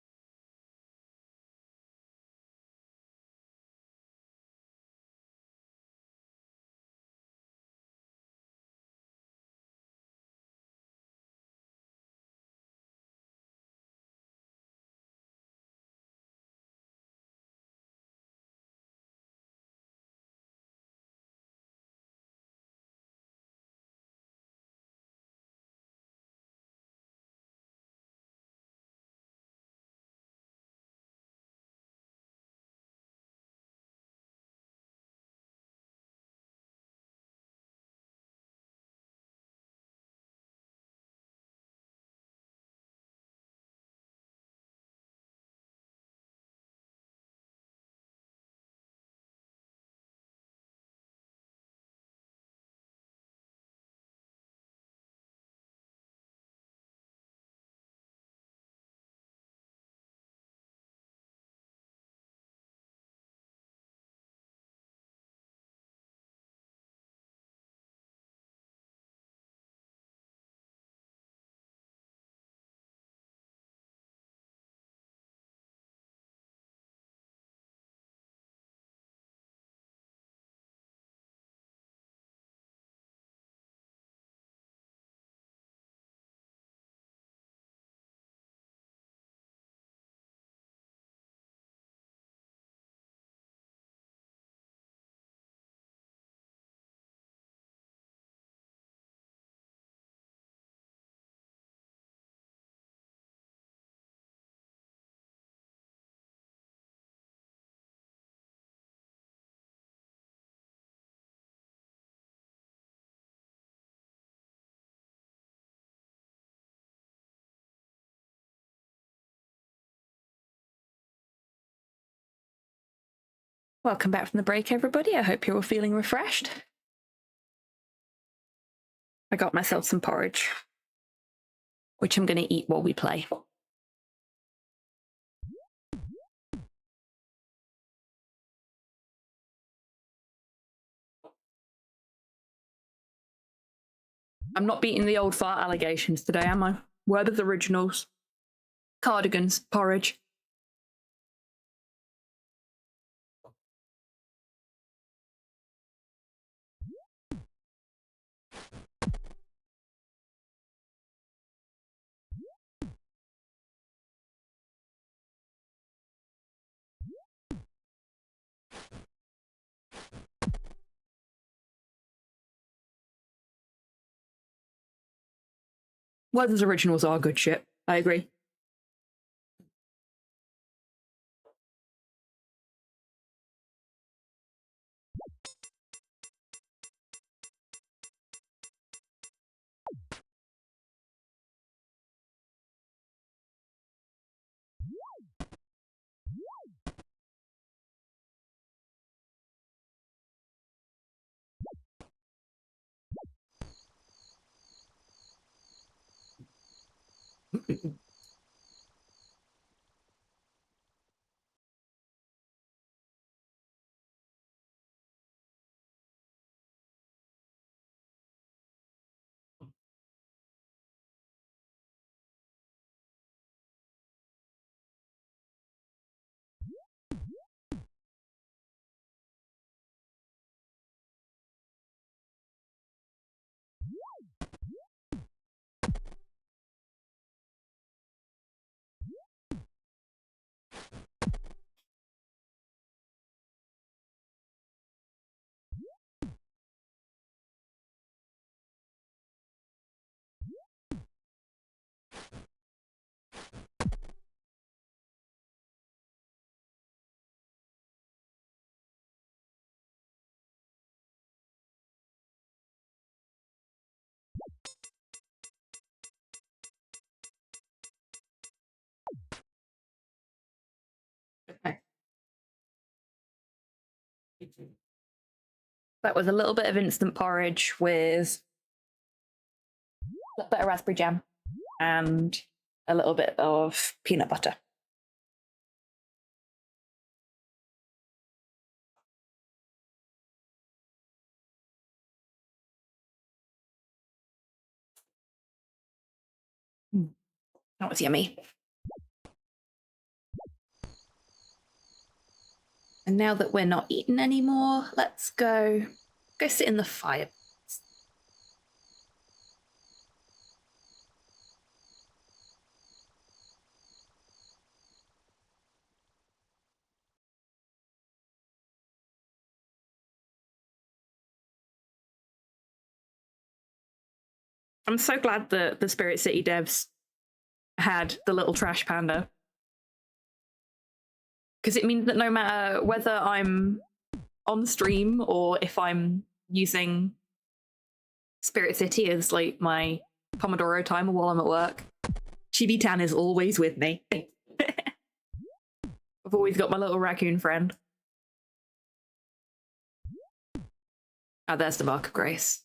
Welcome back from the break, everybody. I hope you're all feeling refreshed. I got myself some porridge, which I'm going to eat while we play. I'm not beating the old fart allegations today, am I? Word of the originals. Cardigans, porridge. Werther's originals are good shit. I agree. Okay. That was a little bit of instant porridge with a little bit of raspberry jam and a little bit of peanut butter. That was yummy. And now that we're not eating anymore, let's go sit in the fire. I'm so glad that the Spirit City devs had the little trash panda. Because it means that no matter whether I'm on stream or if I'm using Spirit City as like my Pomodoro timer while I'm at work, Chibi-tan is always with me. I've always got my little raccoon friend. Oh, there's the Mark of Grace.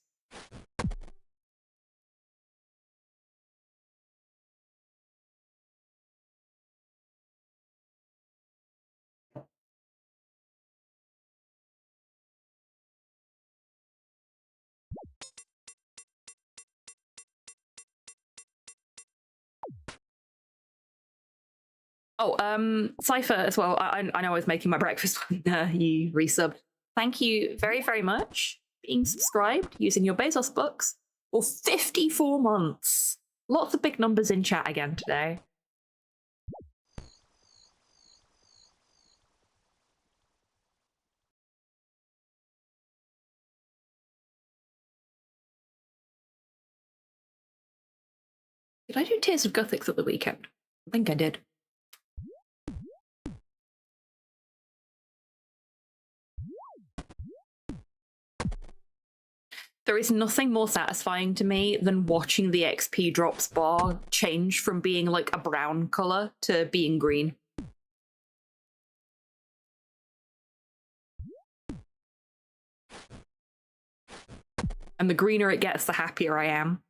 Oh, Cypher as well. I know I was making my breakfast when you resubbed. Thank you very, very much for being subscribed using your Bezos books for 54 months. Lots of big numbers in chat again today. Did I do Tears of Gothics at the weekend? I think I did. There is nothing more satisfying to me than watching the XP drops bar change from being like a brown color to being green. And the greener it gets, the happier I am.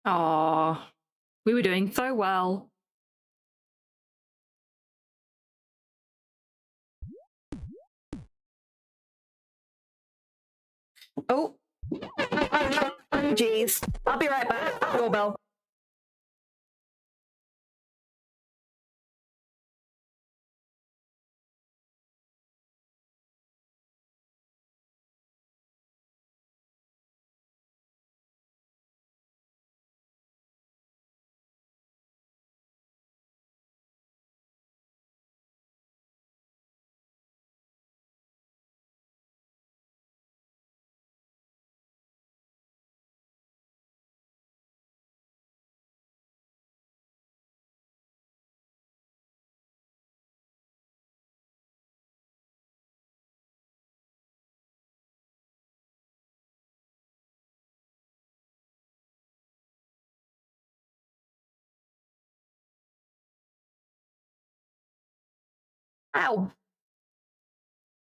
Aw, we were doing so well. Oh, jeez. I'll be right back. Doorbell. Ow.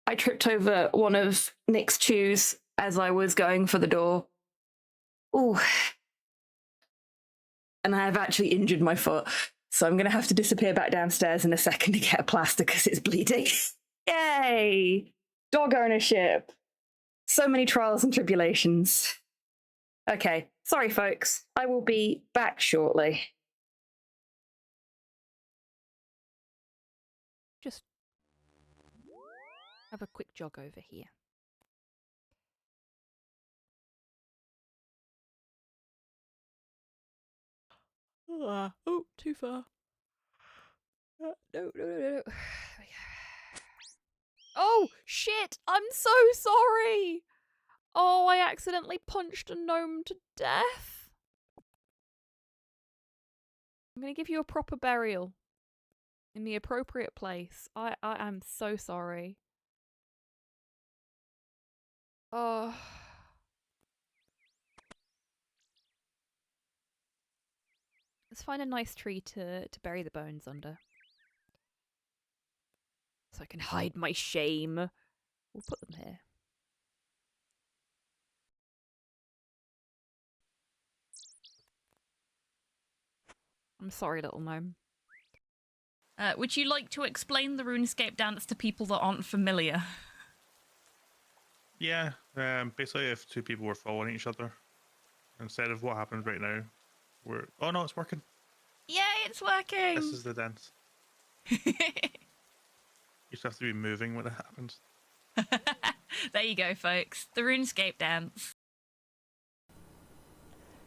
I tripped over one of Nick's shoes as I was going for the door. Ooh. And I have actually injured my foot, so I'm going to have to disappear back downstairs in a second to get a plaster because it's bleeding. Yay! Dog ownership. So many trials and tribulations. Okay, sorry folks. I will be back shortly. Just have a quick jog over here. Oh, too far. No. Oh, shit! I'm so sorry! Oh, I accidentally punched a gnome to death. I'm gonna give you a proper burial. In the appropriate place. I am so sorry. Oh. Let's find a nice tree to bury the bones under. So I can hide my shame. We'll put them here. I'm sorry, little gnome. Would you like to explain the RuneScape dance to people that aren't familiar? Yeah, basically if two people were following each other, instead of what happens right now, oh no, it's working. Yay, it's working! This is the dance. You just have to be moving when it happens. There you go, folks. The RuneScape dance.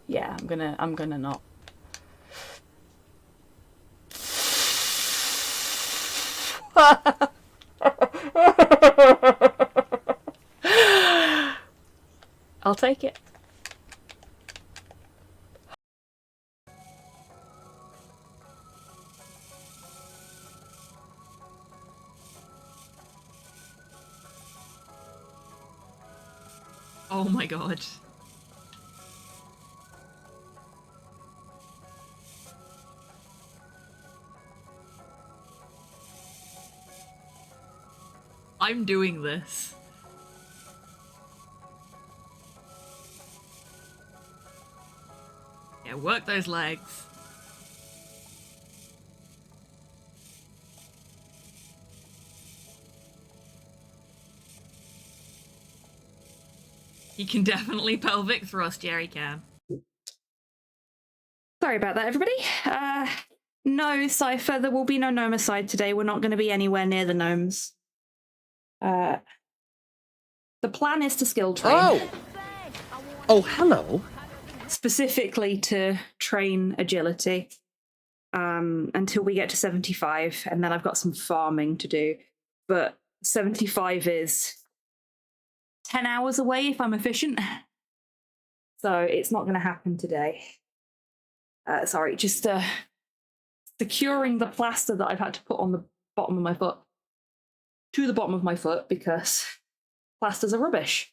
Yeah, I'm gonna not. I'll take it. Oh my god. I'm doing this. Yeah, work those legs. You can definitely pelvic thrust, Jerry can. Sorry about that, everybody. No, Cypher, there will be no nomicide today. We're not going to be anywhere near the gnomes. The plan is to skill train. Oh! Oh, hello. Specifically to train agility until we get to 75, and then I've got some farming to do. But 75 is 10 hours away if I'm efficient. So it's not going to happen today. Sorry, just securing the plaster that I've had to put on the bottom of my foot to the bottom of my foot because plasters are rubbish.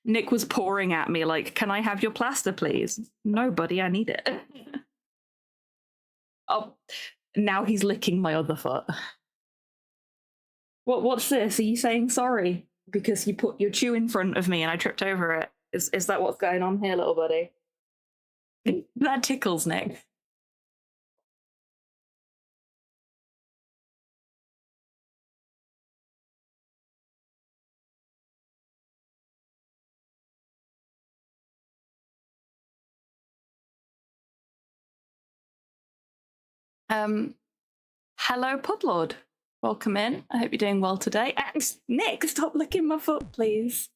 Nick was pouring at me like, can I have your plaster, please? No, buddy, I need it. Oh, now he's licking my other foot. What's this? Are you saying sorry? because you put your chew in front of me and I tripped over it. Is that what's going on here, little buddy? That tickles, Nick. Hello, Podlord. Welcome in. I hope you're doing well today. Nick, stop licking my foot, please.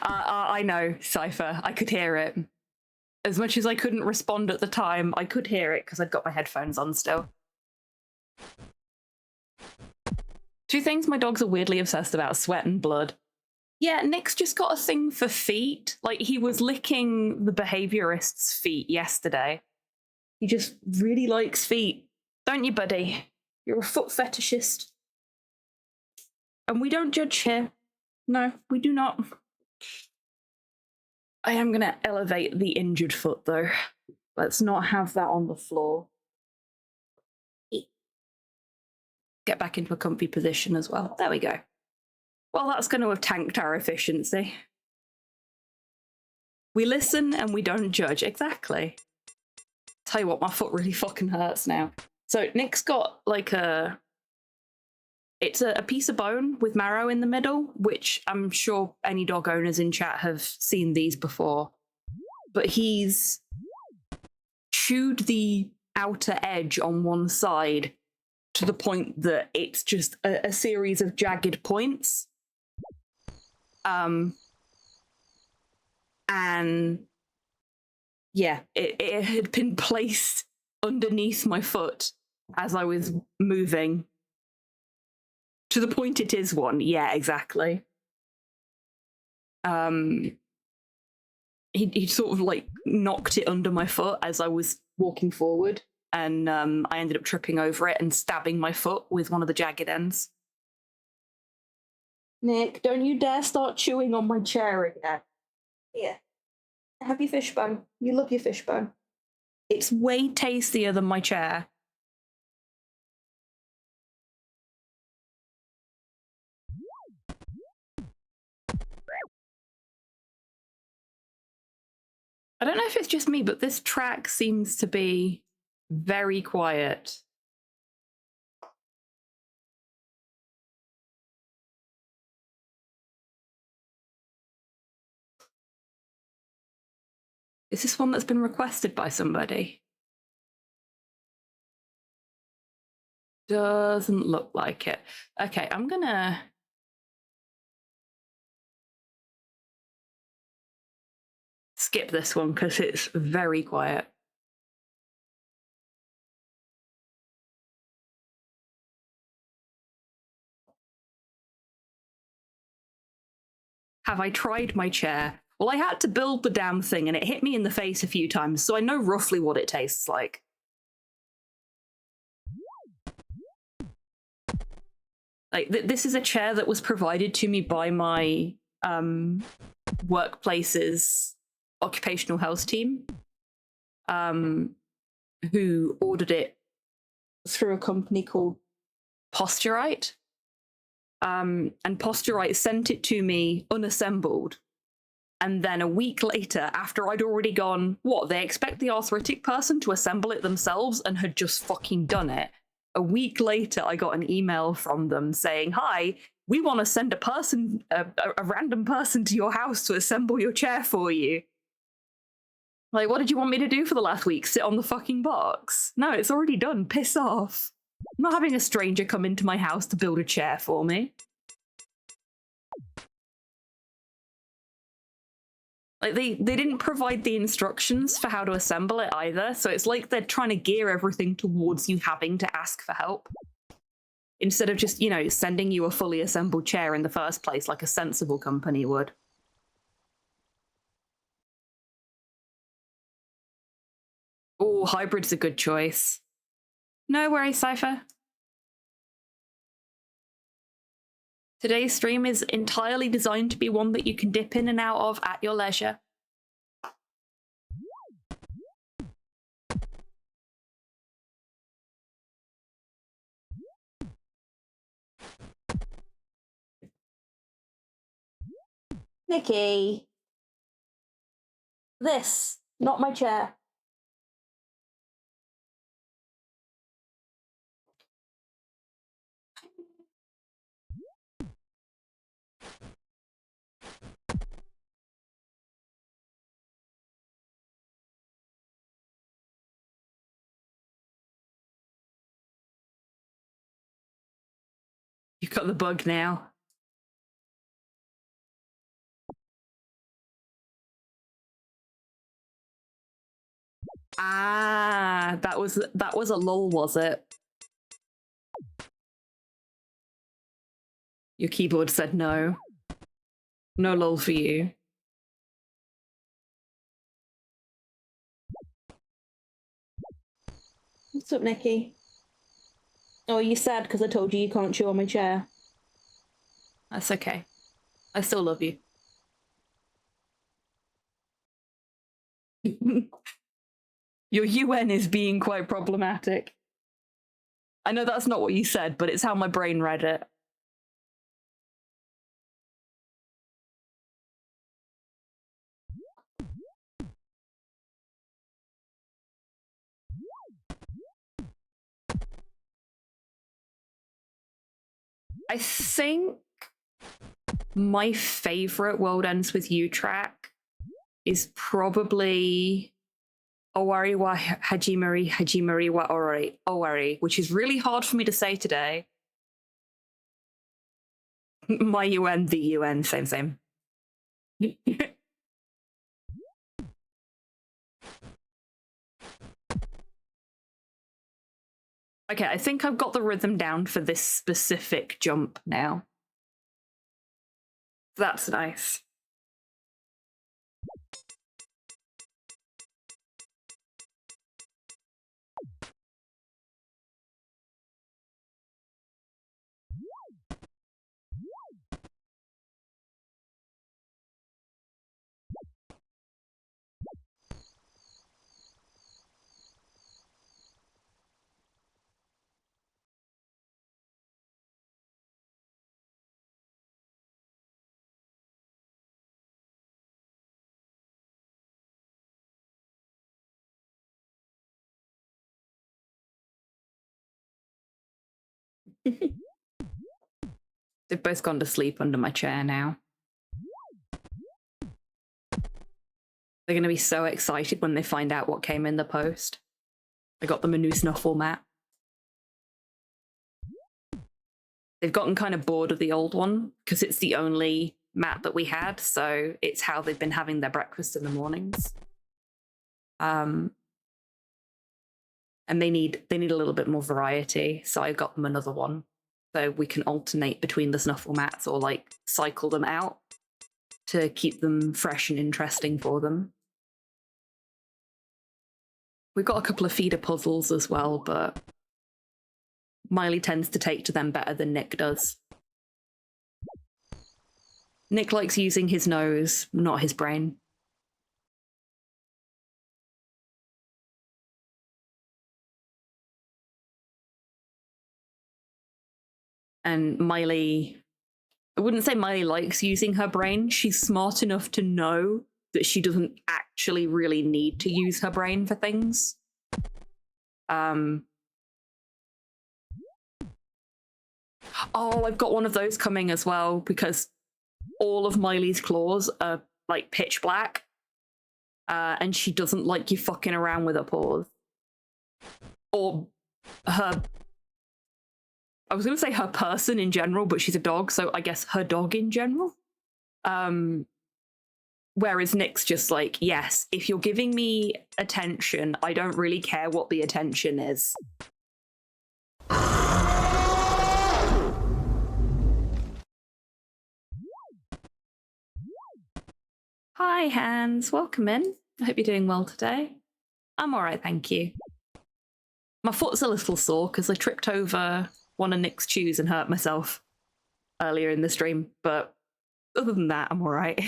I know, Cypher. I could hear it. As much as I couldn't respond at the time, I could hear it because I'd got my headphones on still. Two things my dogs are weirdly obsessed about: sweat and blood. Yeah, Nick's just got a thing for feet. Like, he was licking the behaviorist's feet yesterday. He just really likes feet. Don't you, buddy? You're a foot fetishist. And we don't judge here. No, we do not. I am going to elevate the injured foot, though. Let's not have that on the floor. Get back into a comfy position as well. There we go. Well, that's going to have tanked our efficiency. We listen and we don't judge. Exactly. Tell you what, my foot really fucking hurts now. So Nick's got like it's a piece of bone with marrow in the middle, which I'm sure any dog owners in chat have seen these before. But he's chewed the outer edge on one side to the point that it's just a series of jagged points. And yeah, it had been placed underneath my foot as I was moving. To the point it is one. Yeah, exactly. He sort of like knocked it under my foot as I was walking forward, and I ended up tripping over it and stabbing my foot with one of the jagged ends. Nick, don't you dare start chewing on my chair again. Here, have your fishbone. You love your fishbone. It's way tastier than my chair. I don't know if it's just me, but this track seems to be very quiet. Is this one that's been requested by somebody? Doesn't look like it. Okay, I'm gonna... skip this one because it's very quiet. Have I tried my chair? Well, I had to build the damn thing and it hit me in the face a few times, so I know roughly what it tastes like. Like, this is a chair that was provided to me by my workplace's occupational health team, who ordered it through a company called Posturite. And Posturite sent it to me unassembled. And then a week later, after I'd already gone, what, they expect the arthritic person to assemble it themselves, and had just fucking done it. A week later, I got an email from them saying, hi, we want to send a random person to your house to assemble your chair for you. Like, what did you want me to do for the last week? Sit on the fucking box? No, it's already done. Piss off. I'm not having a stranger come into my house to build a chair for me. Like, they didn't provide the instructions for how to assemble it either, so it's like they're trying to gear everything towards you having to ask for help. Instead of just, you know, sending you a fully assembled chair in the first place like a sensible company would. Oh, hybrid's a good choice. No worries, Cypher. Today's stream is entirely designed to be one that you can dip in and out of at your leisure. Nikki. This, not my chair. You've got the bug now. Ah, that was a lull, was it? Your keyboard said no. No lull for you. What's up, Nikki? Oh, you sad because I told you you can't chew on my chair? That's okay. I still love you. Your UN is being quite problematic. I know that's not what you said, but it's how my brain read it. I think my favorite World Ends With You track is probably Owari wa Hajimari wa Owari, which is really hard for me to say today. My UN, the UN, same. Okay, I think I've got the rhythm down for this specific jump now. That's nice. They've both gone to sleep under my chair now. They're going to be so excited when they find out what came in the post. I got them a new snuffle mat. They've gotten kind of bored of the old one because it's the only mat that we had, so it's how they've been having their breakfast in the mornings. And they need a little bit more variety, so I got them another one. So we can alternate between the snuffle mats or like cycle them out to keep them fresh and interesting for them. We've got a couple of feeder puzzles as well, but Miley tends to take to them better than Nick does. Nick likes using his nose, not his brain. And Miley, I wouldn't say Miley likes using her brain. She's smart enough to know that she doesn't actually really need to use her brain for things. Oh, I've got one of those coming as well because all of Miley's claws are like pitch black. And she doesn't like you fucking around with her paws. Or her... I was going to say her person in general, but she's a dog, so I guess her dog in general. Whereas Nick's just like, yes, if you're giving me attention, I don't really care what the attention is. Hi, Hans. Welcome in. I hope you're doing well today. I'm all right, thank you. My foot's a little sore because I tripped over one of Nick's shoes and hurt myself earlier in the stream, but other than that, I'm all right.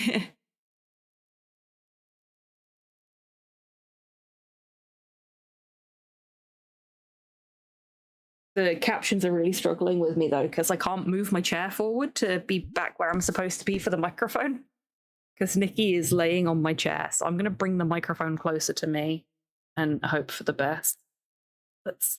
The captions are really struggling with me though, because I can't move my chair forward to be back where I'm supposed to be for the microphone. because Nikki is laying on my chair. So I'm going to bring the microphone closer to me and hope for the best. Let's